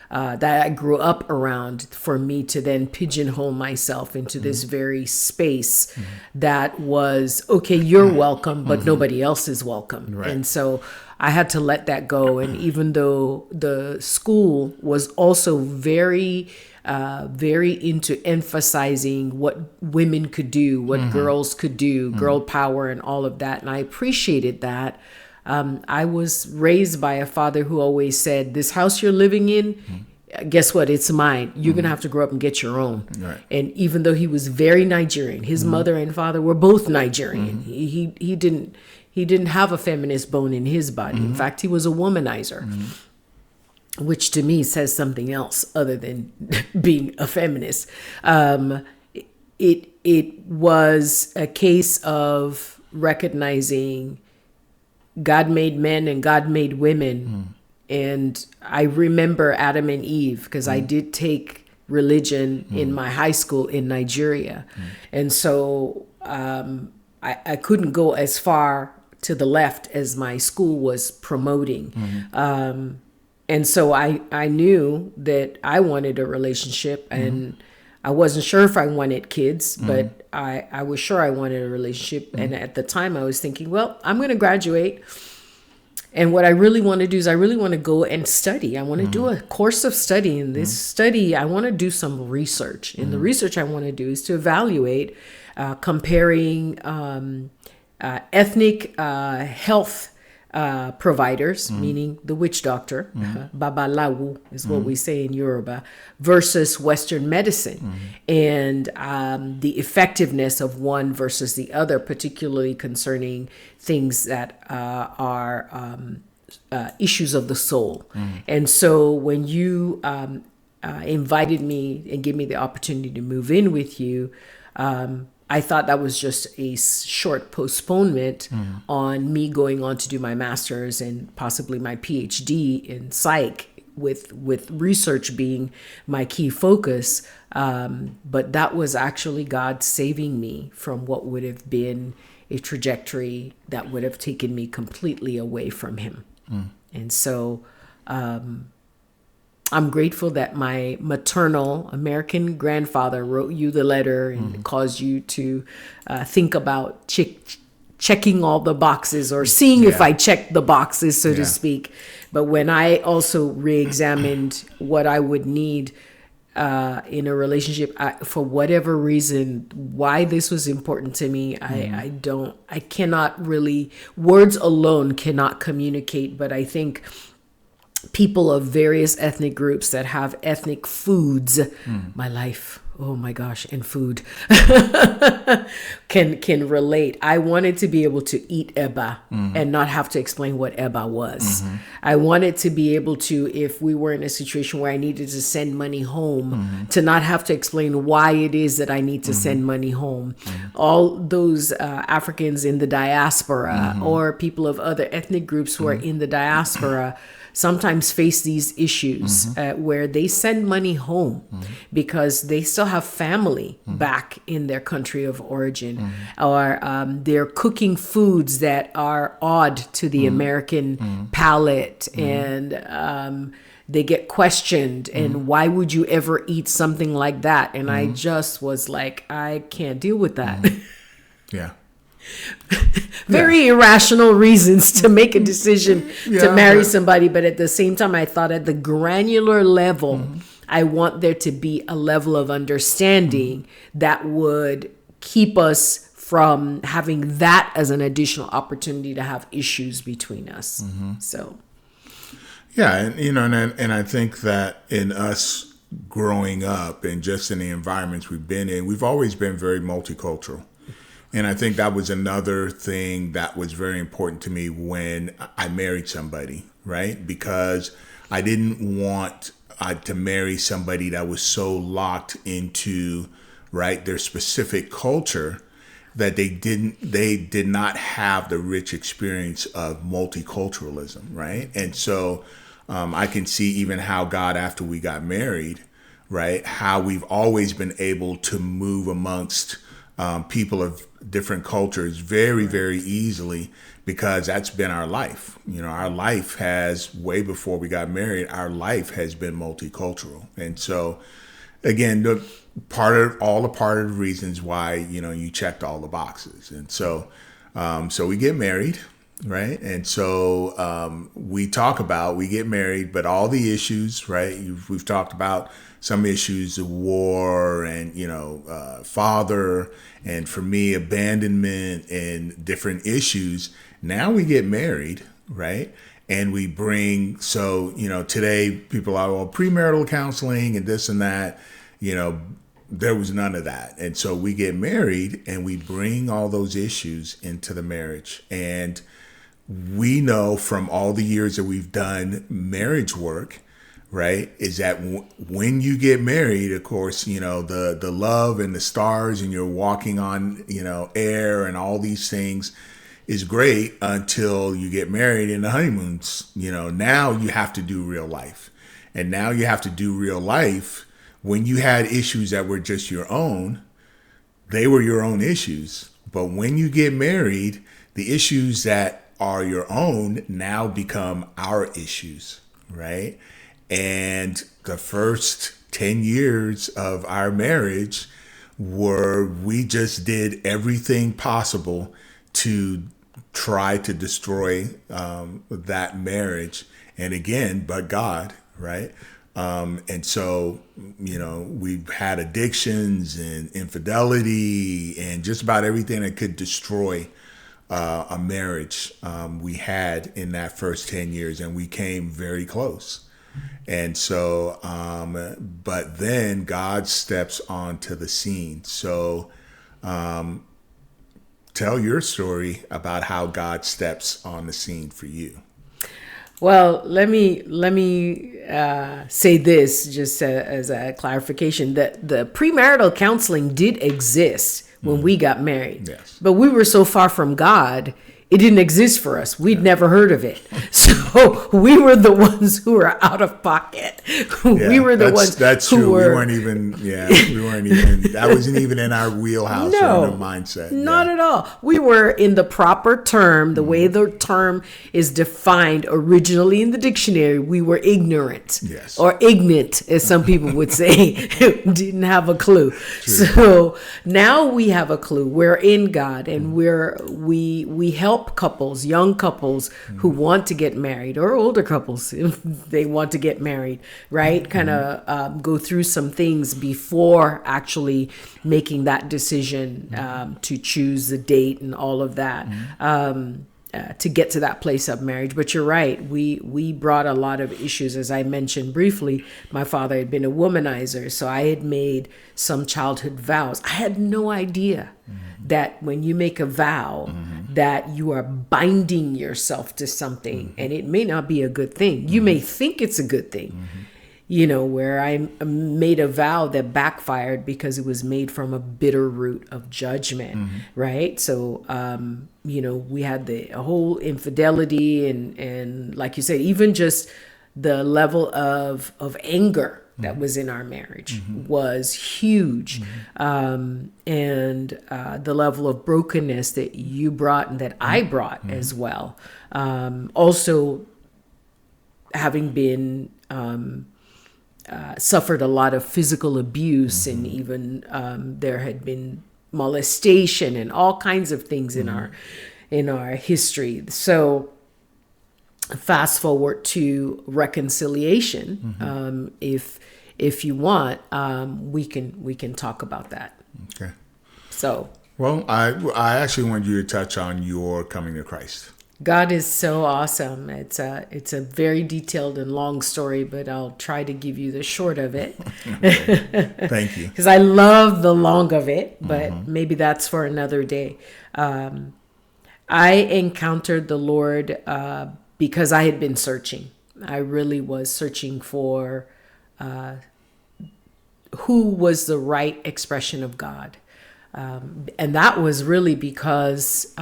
Speaker 2: that I grew up around, for me to then pigeonhole myself into this very space that was, okay, you're welcome, but nobody else is welcome.
Speaker 1: Right.
Speaker 2: And so I had to let that go. And even though the school was also very into emphasizing what women could do, what girls could do, girl power and all of that. And I appreciated that. I was raised by a father who always said, this house you're living in, guess what? It's mine. You're going to have to grow up and get your own.
Speaker 1: Right.
Speaker 2: And even though he was very Nigerian, his mother and father were both Nigerian. He didn't have a feminist bone in his body. In fact, he was a womanizer. Which to me says something else other than being a feminist. It was a case of recognizing God made men and God made women. And I remember Adam and Eve, because I did take religion in my high school in Nigeria. And so I couldn't go as far to the left as my school was promoting. And so I knew that I wanted a relationship, and I wasn't sure if I wanted kids, but I was sure I wanted a relationship. And at the time I was thinking, well, I'm going to graduate. And what I really want to do is I really want to go and study. I want to do a course of study. In this study, I want to do some research. And the research I want to do is to evaluate comparing ethnic health providers, meaning the witch doctor, babalawo is what we say in Yoruba, versus Western medicine, and the effectiveness of one versus the other, particularly concerning things that are issues of the soul. And so when you invited me and gave me the opportunity to move in with you, I thought that was just a short postponement on me going on to do my master's and possibly my PhD in psych, with research being my key focus. But that was actually God saving me from what would have been a trajectory that would have taken me completely away from him. And so I'm grateful that my maternal American grandfather wrote you the letter and caused you to think about checking all the boxes, or seeing if I checked the boxes, so to speak. But when I also re-examined what I would need in a relationship, for whatever reason, why this was important to me, I cannot really, words alone cannot communicate, but I think people of various ethnic groups that have ethnic foods, my life, oh my gosh, and food, can relate. I wanted to be able to eat eba and not have to explain what eba was. I wanted to be able to, if we were in a situation where I needed to send money home, to not have to explain why it is that I need to send money home. All those Africans in the diaspora, or people of other ethnic groups who are in the diaspora, sometimes face these issues where they send money home because they still have family back in their country of origin, or they're cooking foods that are odd to the American palate, and they get questioned, and why would you ever eat something like that? And I just was like, I can't deal with that.
Speaker 1: Yeah.
Speaker 2: Very irrational reasons to make a decision to marry somebody, but at the same time I thought at the granular level, I want there to be a level of understanding that would keep us from having that as an additional opportunity to have issues between us. So
Speaker 1: and and I think that in us growing up and just in the environments we've been in, we've always been very multicultural. And I think that was another thing that was very important to me when I married somebody, right? Because I didn't want to marry somebody that was so locked into, right, their specific culture that they did not have the rich experience of multiculturalism, right? And so I can see even how God, after we got married, right, how we've always been able to move amongst people of different cultures very, very easily, because that's been our life. Our life has, way before we got married, our life has been multicultural. And so, again, part of the reasons why, you checked all the boxes. And so, so we get married, right? And so we get married, but all the issues, right? We've talked about some issues of war and, father, and for me, abandonment and different issues. Now we get married, right? And we bring, today people are all premarital counseling and this and that, there was none of that. And so we get married and we bring all those issues into the marriage. And we know from all the years that we've done marriage work, right, is that when you get married, of course, the love and the stars and you're walking on, air and all these things is great until you get married and the honeymoons. Now you have to do real life. And now you have to do real life. When you had issues that were just your own, they were your own issues. But when you get married, the issues that are your own now become our issues, right? And the first 10 years of our marriage we just did everything possible to try to destroy that marriage. And again, but God, right? And so, we've had addictions and infidelity and just about everything that could destroy a marriage we had in that first 10 years, and we came very close. And so, but then God steps onto the scene. So, tell your story about how God steps on the scene for you.
Speaker 2: Well, let me say this just as a clarification, that the premarital counseling did exist when we got married.
Speaker 1: Yes.
Speaker 2: But we were so far from God, it didn't exist for us. We'd never heard of it. So we were the ones who were out of pocket. We were the ones who were...
Speaker 1: We weren't even, that wasn't even in our wheelhouse or in the mindset.
Speaker 2: Not at all. We were in the proper term, the way the term is defined originally in the dictionary. We were ignorant.
Speaker 1: Yes.
Speaker 2: Or ignorant, as some people would say. Didn't have a clue.
Speaker 1: True.
Speaker 2: So now we have a clue. We're in God, and we help couples, young couples who want to get married, or older couples if they want to get married, right? Kind of go through some things before actually making that decision to choose the date and all of that. To get to that place of marriage. But you're right. We brought a lot of issues. As I mentioned briefly, my father had been a womanizer. So I had made some childhood vows. I had no idea that when you make a vow that you are binding yourself to something, and it may not be a good thing. You may think it's a good thing. Where I made a vow that backfired because it was made from a bitter root of judgment, right? So, we had the whole infidelity and like you said, even just the level of anger that was in our marriage was huge. And the level of brokenness that you brought and that I brought as well. Also, having been... suffered a lot of physical abuse, and even there had been molestation and all kinds of things in our history. So fast forward to reconciliation. If you want, we can talk about that.
Speaker 1: Okay.
Speaker 2: So,
Speaker 1: well, I actually wanted you to touch on your coming to Christ.
Speaker 2: God is so awesome. It's a very detailed and long story, but I'll try to give you the short of it.
Speaker 1: Thank you.
Speaker 2: Because I love the long of it, but maybe that's for another day. I encountered the Lord because I had been searching. I really was searching for who was the right expression of God. And that was really because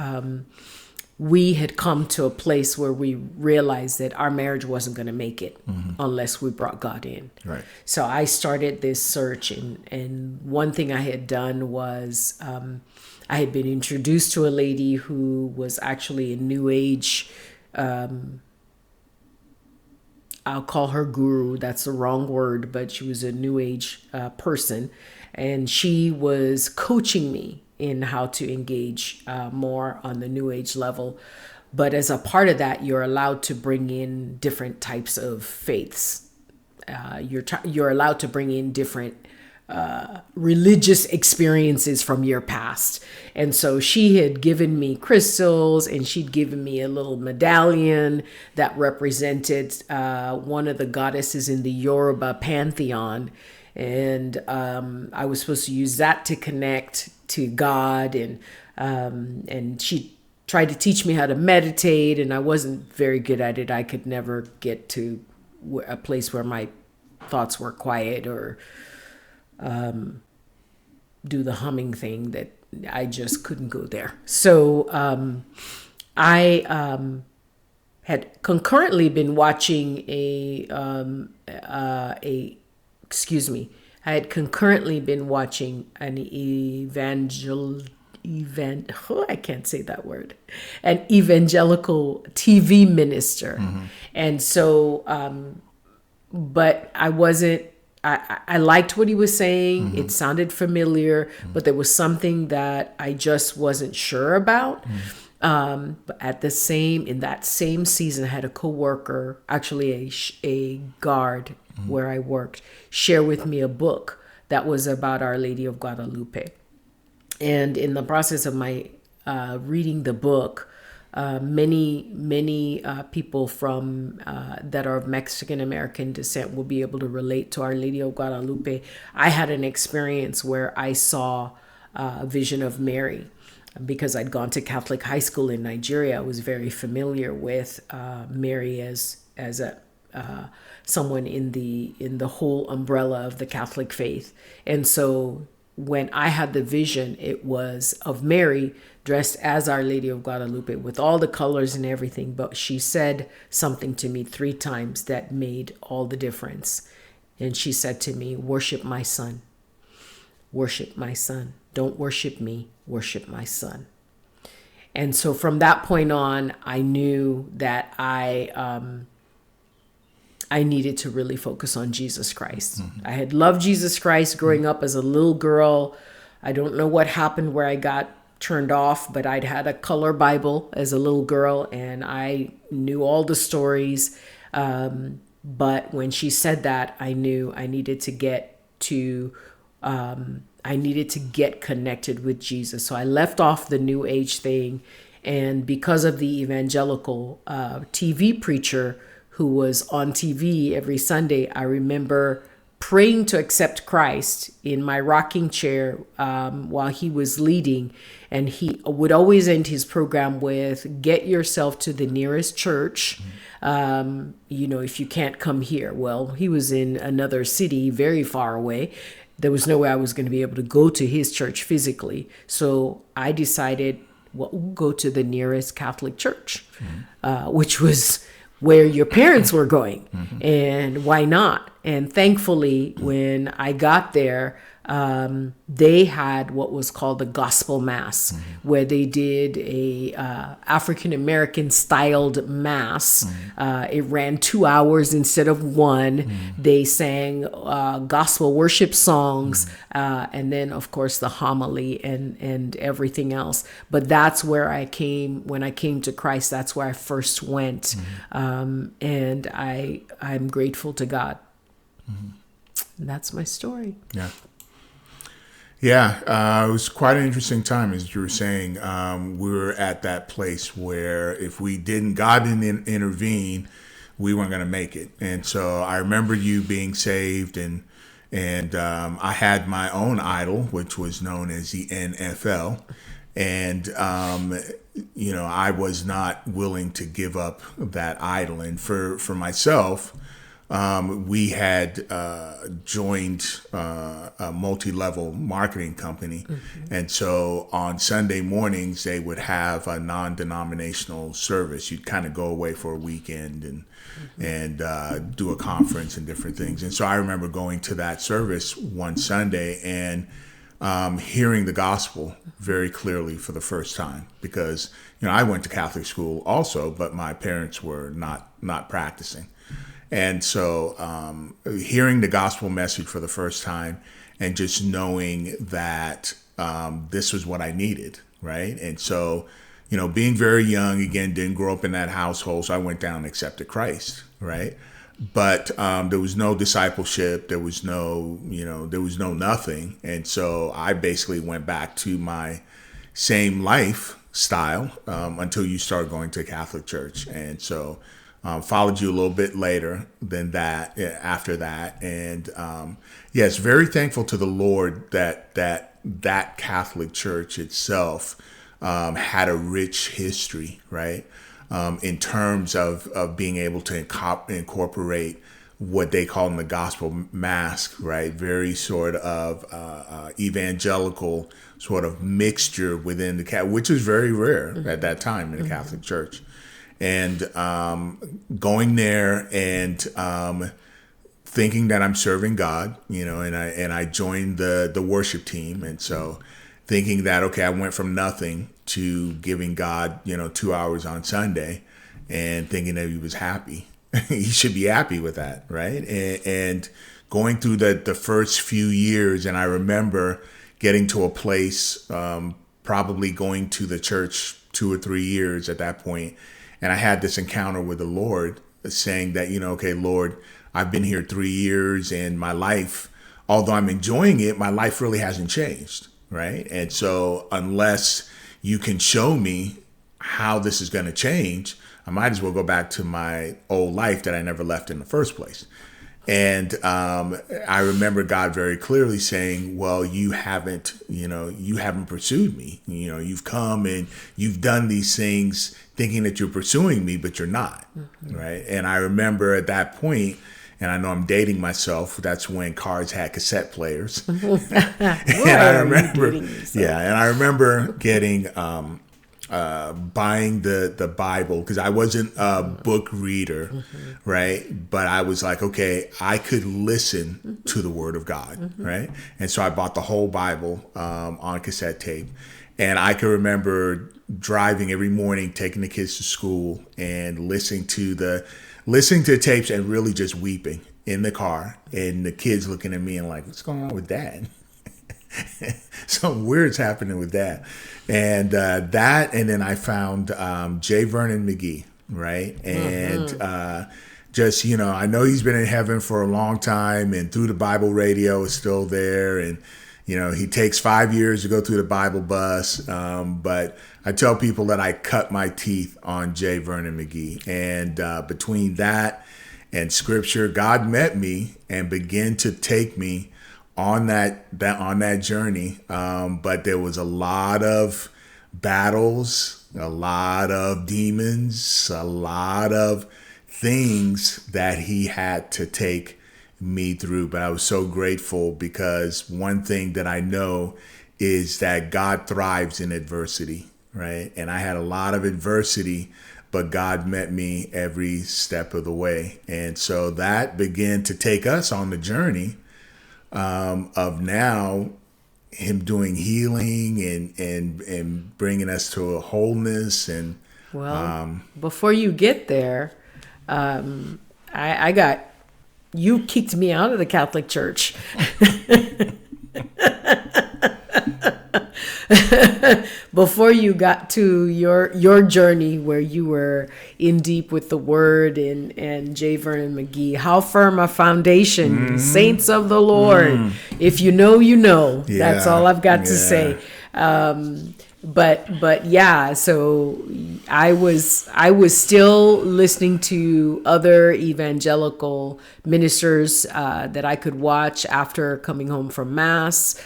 Speaker 2: we had come to a place where we realized that our marriage wasn't going to make it unless we brought God in.
Speaker 1: Right.
Speaker 2: So I started this search, and one thing I had done was I had been introduced to a lady who was actually a New Age, I'll call her guru. That's the wrong word, but she was a New Age person. And she was coaching me in how to engage more on the New Age level. But as a part of that, you're allowed to bring in different types of faiths. You're allowed to bring in different religious experiences from your past. And so she had given me crystals, and she'd given me a little medallion that represented one of the goddesses in the Yoruba pantheon. And I was supposed to use that to connect to God. And she tried to teach me how to meditate, and I wasn't very good at it. I could never get to a place where my thoughts were quiet or do the humming thing. That I just couldn't go there. So I had concurrently been watching I had concurrently been watching an evangelical TV minister. And so but I wasn't, I liked what he was saying. It sounded familiar, but there was something that I just wasn't sure about. But in that same season, I had a coworker, actually a guard where I worked, share with me a book that was about Our Lady of Guadalupe. And in the process of my reading the book, many people from that are of Mexican American descent will be able to relate to Our Lady of Guadalupe. I had an experience where I saw a vision of Mary. Because I'd gone to Catholic high school in Nigeria, I was very familiar with Mary as someone in the whole umbrella of the Catholic faith. And so when I had the vision, it was of Mary dressed as Our Lady of Guadalupe with all the colors and everything. But she said something to me 3 times that made all the difference. And she said to me, "Worship my son. Worship my son. Don't worship me, worship my son." And so from that point on, I knew that I needed to really focus on Jesus Christ. I had loved Jesus Christ growing up as a little girl. I don't know what happened where I got turned off, but I'd had a color Bible as a little girl, and I knew all the stories. But when she said that, I knew I needed to get connected with Jesus. So I left off the New Age thing. And because of the evangelical TV preacher who was on TV every Sunday, I remember praying to accept Christ in my rocking chair while he was leading. And he would always end his program with, "Get yourself to the nearest church. If you can't come here." Well, he was in another city very far away. There was no way I was going to be able to go to his church physically. So I decided, we'll go to the nearest Catholic church, which was where your parents were going. And why not? And thankfully, when I got there, they had what was called the gospel mass, where they did a African-American styled mass. It ran 2 hours instead of 1. They sang gospel worship songs, and then of course the homily and everything else. But that's where when I came to Christ, that's where I first went. And I'm grateful to God. And that's my story.
Speaker 1: Yeah, it was quite an interesting time, as you were saying. We were at that place where if God didn't intervene, we weren't going to make it. And so I remember you being saved, and I had my own idol, which was known as the NFL. And, I was not willing to give up that idol. And for myself, we had joined a multi-level marketing company. And so on Sunday mornings, they would have a non-denominational service. You'd kind of go away for a weekend and do a conference and different things. And so I remember going to that service one Sunday and hearing the gospel very clearly for the first time, because I went to Catholic school also, but my parents were not practicing. And so hearing the gospel message for the first time and just knowing that this was what I needed, right? And so, being very young, again, didn't grow up in that household, so I went down and accepted Christ, right? But there was no discipleship, there was no nothing. And so I basically went back to my same lifestyle until you start going to Catholic church. And so followed you a little bit later than that, after that. And yes, very thankful to the Lord that Catholic church itself had a rich history, right? In terms of being able to incorporate what they call in the gospel mask, right? Very sort of evangelical sort of mixture within the Catholic, which is very rare at that time in the Catholic Church. And going there and thinking that I'm serving God, and I joined the worship team. And so thinking that, okay, I went from nothing to giving God, 2 hours on Sunday, and thinking that he was happy. He should be happy with that, right? And going through the first few years, and I remember getting to a place, probably going to the church 2 or 3 years at that point, and I had this encounter with the Lord saying that, okay, Lord, I've been here 3 years, and my life, although I'm enjoying it, my life really hasn't changed, right? And so unless you can show me how this is going to change, I might as well go back to my old life that I never left in the first place. And I remember God very clearly saying, well, you haven't pursued me. You've come and you've done these things thinking that you're pursuing me, but you're not, right? And I remember at that point, and I know I'm dating myself, that's when cars had cassette players. And I remember getting buying the Bible, because I wasn't a book reader, right? But I was like, okay, I could listen to the Word of God, right? And so I bought the whole Bible on cassette tape. And I can remember driving every morning, taking the kids to school, and listening to the tapes and really just weeping in the car, and the kids looking at me and like, what's going on with Dad? Something weird's happening with Dad. And and then I found J. Vernon McGee, right? And just, I know he's been in heaven for a long time, and Through the Bible Radio is still there, and he takes 5 years to go through the Bible bus. But I tell people that I cut my teeth on J. Vernon McGee. And between that and Scripture, God met me and began to take me on that journey. But there was a lot of battles, a lot of demons, a lot of things that he had to take me through. But I was so grateful, because one thing that I know is that God thrives in adversity, right? And I had a lot of adversity, but God met me every step of the way. And so that began to take us on the journey of now him doing healing and bringing us to a wholeness. And
Speaker 2: before you get there, you kicked me out of the Catholic Church. Before you got to your journey where you were in deep with the Word and J. Vernon McGee, how firm a foundation, saints of the Lord. If you know, you know. Yeah. That's all I've got to say. But yeah, so I was still listening to other evangelical ministers that I could watch after coming home from Mass,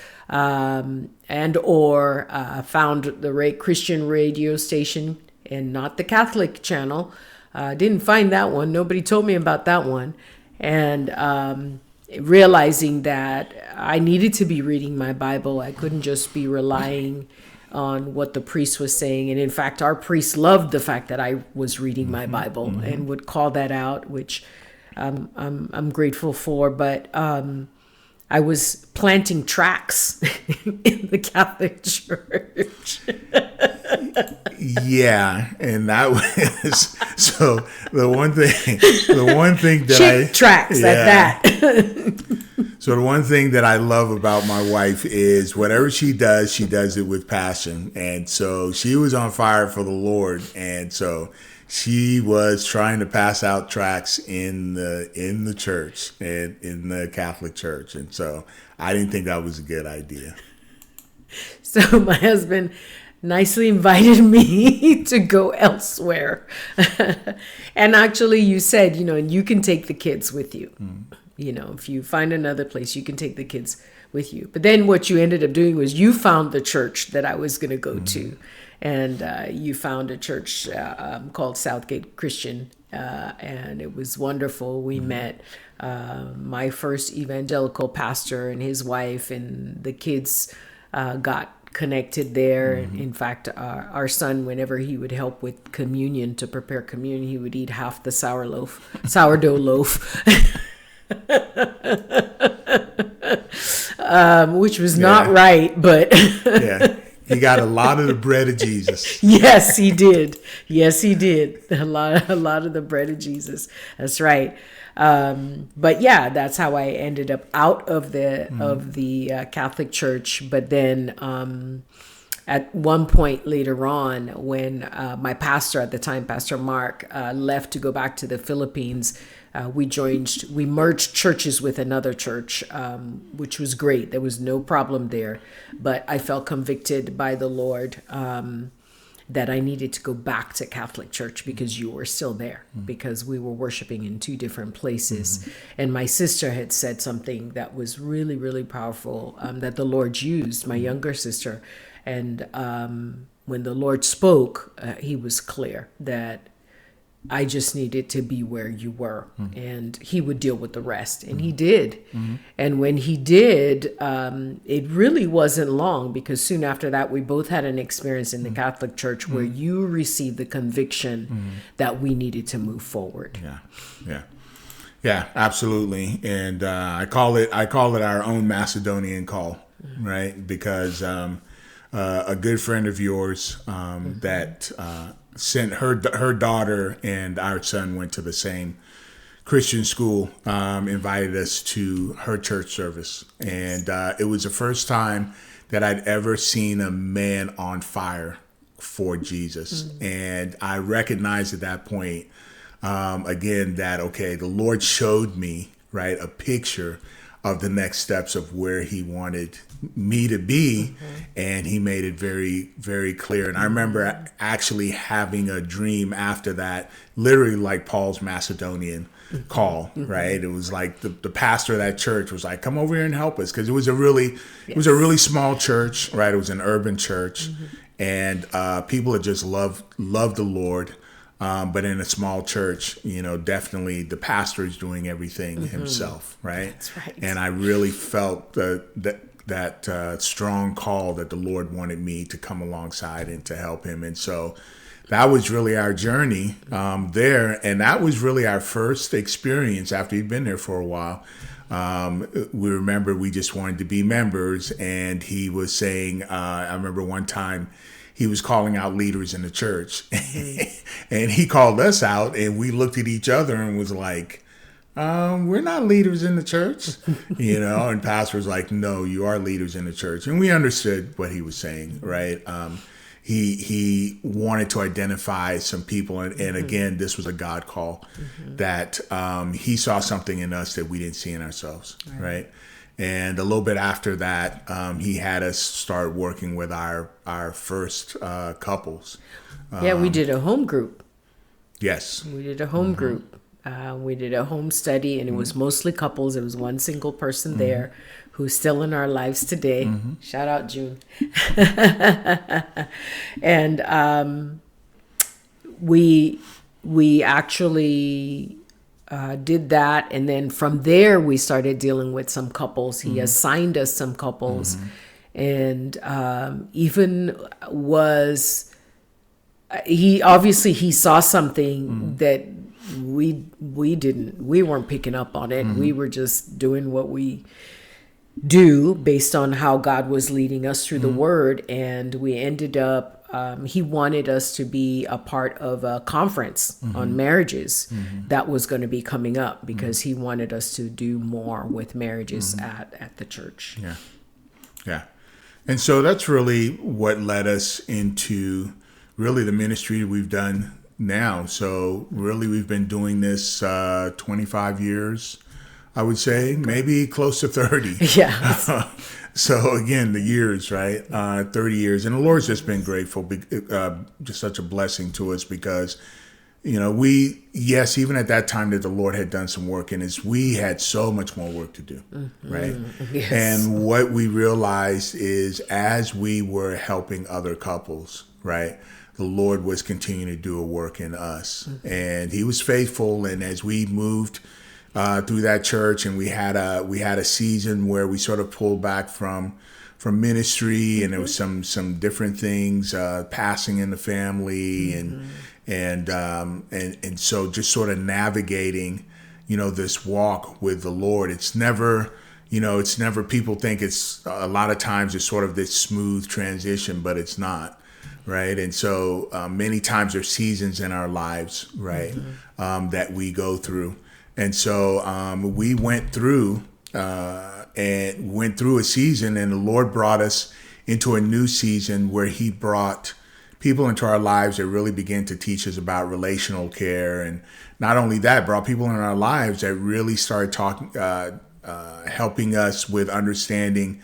Speaker 2: and or found the Christian radio station and not the Catholic channel. Didn't find that one. Nobody told me about that one. And realizing that I needed to be reading my Bible. I couldn't just be relying on what the priest was saying. And in fact, our priest loved the fact that I was reading my Bible and would call that out, which I'm grateful for. But I was planting tracks in the Catholic Church.
Speaker 1: Yeah, and that was so the one thing that
Speaker 2: Cheap tracks at that.
Speaker 1: So the one thing that I love about my wife is whatever she does it with passion. And so she was on fire for the Lord, and so she was trying to pass out tracts in the church and in the Catholic Church. And so I didn't think that was a good idea.
Speaker 2: So my husband nicely invited me to go elsewhere. And actually you said, you can take the kids with you. If you find another place, you can take the kids with you. But then what you ended up doing was you found the church that I was going to go to. And you found a church called Southgate Christian. And it was wonderful. We met my first evangelical pastor and his wife, and the kids got connected there. In fact, our son, whenever he would help with communion, to prepare communion, he would eat half the sourdough loaf. Which was not right, but
Speaker 1: yeah, he got a lot of the bread of Jesus.
Speaker 2: Yes, he did. A lot of the bread of Jesus. That's right. But yeah, that's how I ended up out of the Catholic Church. But then at one point later on, when my pastor at the time, Pastor Mark, left to go back to the Philippines, we merged churches with another church, which was great. There was no problem there. But I felt convicted by the Lord that I needed to go back to Catholic Church because you were still there, because we were worshiping in two different places. And my sister had said something that was really, really powerful, that the Lord used, my younger sister. And when the Lord spoke, he was clear that I just needed to be where you were, and he would deal with the rest. And he did. And when he did, it really wasn't long, because soon after that, we both had an experience in the Catholic Church where you received the conviction that we needed to move forward.
Speaker 1: Yeah, absolutely. And I call it our own Macedonian call, right? Because a good friend of yours that sent her daughter, and our son went to the same Christian school, invited us to her church service. And it was the first time that I'd ever seen a man on fire for Jesus. And I recognized at that point, again, that, okay, the Lord showed me, right, a picture of the next steps of where he wanted me to be. And he made it very, very clear. And I remember actually having a dream after that, literally like Paul's Macedonian call, right? It was like the pastor of that church was like, come over here and help us. Cause it was a really small church, right? It was an urban church, and people that just loved the Lord. But in a small church, definitely the pastor is doing everything himself, right?
Speaker 2: That's right.
Speaker 1: And I really felt that strong call that the Lord wanted me to come alongside and to help him. And so that was really our journey there. And that was really our first experience after he'd been there for a while. We remember we just wanted to be members. And he was saying, I remember one time, he was calling out leaders in the church, and he called us out, and we looked at each other and was like, we're not leaders in the church, and pastor was like, no, you are leaders in the church. And we understood what he was saying, right? He wanted to identify some people. And again, this was a God call that he saw something in us that we didn't see in ourselves, right? And a little bit after that, he had us start working with our first couples.
Speaker 2: We did a home group.
Speaker 1: Yes.
Speaker 2: We did a home group. We did a home study, and it was mostly couples. It was one single person there who's still in our lives today. Shout out, June. And we actually did that, and then from there we started dealing with some couples. He assigned us some couples, and even was he saw something that we weren't picking up on it. We were just doing what we do based on how God was leading us through the word, and we ended up he wanted us to be a part of a conference on marriages that was going to be coming up, because he wanted us to do more with marriages at the church.
Speaker 1: Yeah. And so that's really what led us into really the ministry we've done now. So really we've been doing this 25 years, I would say, maybe close to 30.
Speaker 2: Yeah.
Speaker 1: So again, the years, right? 30 years. And the Lord's just been grateful, just such a blessing to us, because, even at that time that the Lord had done some work in us, we had so much more work to do, right?
Speaker 2: Yes.
Speaker 1: And what we realized is, as we were helping other couples, right, the Lord was continuing to do a work in us. And he was faithful. And as we moved through that church, and we had a season where we sort of pulled back from ministry, and there was some different things, passing in the family, and so just sort of navigating, this walk with the Lord. It's never, people think it's, a lot of times it's sort of this smooth transition, but it's not. Right. And so many times there's seasons in our lives, right, that we go through. And so we went through a season, and the Lord brought us into a new season where he brought people into our lives that really began to teach us about relational care. And not only that, brought people in our lives that really started helping us with understanding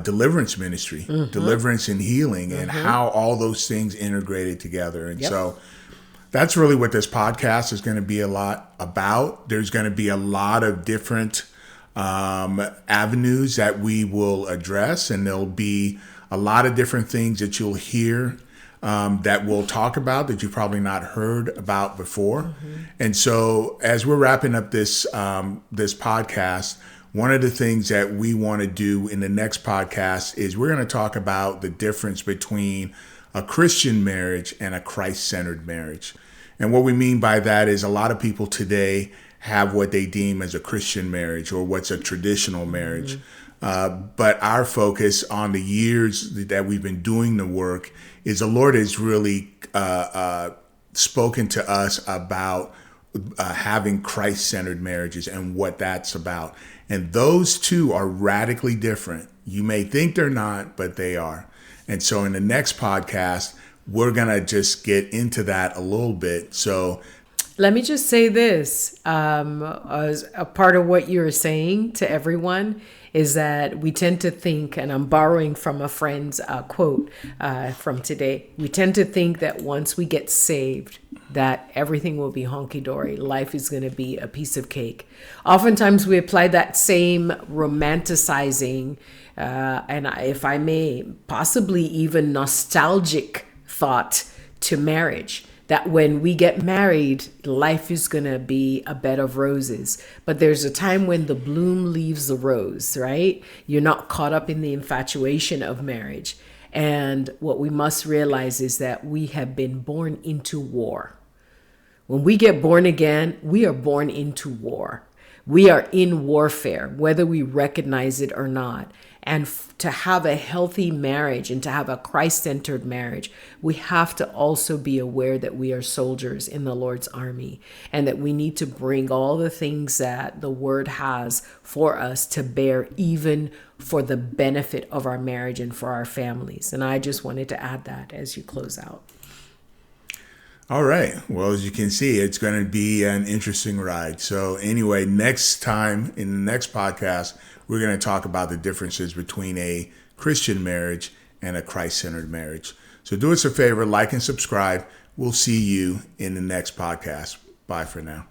Speaker 1: deliverance ministry, deliverance and healing, and how all those things integrated together. And so that's really what this podcast is going to be a lot about. There's going to be a lot of different avenues that we will address, and there'll be a lot of different things that you'll hear that we'll talk about that you've probably not heard about before. And so as we're wrapping up this podcast, one of the things that we want to do in the next podcast is we're going to talk about the difference between a Christian marriage and a Christ-centered marriage. And what we mean by that is, a lot of people today have what they deem as a Christian marriage, or what's a traditional marriage. But our focus on the years that we've been doing the work is the Lord has really spoken to us about having Christ-centered marriages and what that's about. And those two are radically different. You may think they're not, but they are. And so in the next podcast, we're going to just get into that a little bit. So
Speaker 2: let me just say this, as a part of what you're saying to everyone is that we tend to think, and I'm borrowing from a friend's quote from today, we tend to think that once we get saved, that everything will be honky-dory. Life is going to be a piece of cake. Oftentimes we apply that same romanticizing, and if I may, possibly even nostalgic thought to marriage, that when we get married, life is going to be a bed of roses. But there's a time when the bloom leaves the rose, right? You're not caught up in the infatuation of marriage. And what we must realize is that we have been born into war. When we get born again, we are born into war. We are in warfare, whether we recognize it or not. And to have a healthy marriage and to have a Christ-centered marriage, we have to also be aware that we are soldiers in the Lord's army, and that we need to bring all the things that the Word has for us to bear, even for the benefit of our marriage and for our families. And I just wanted to add that as you close out.
Speaker 1: All right. Well, as you can see, it's going to be an interesting ride. So anyway, next time in the next podcast, we're going to talk about the differences between a Christian marriage and a Christ-centered marriage. So do us a favor, like and subscribe. We'll see you in the next podcast. Bye for now.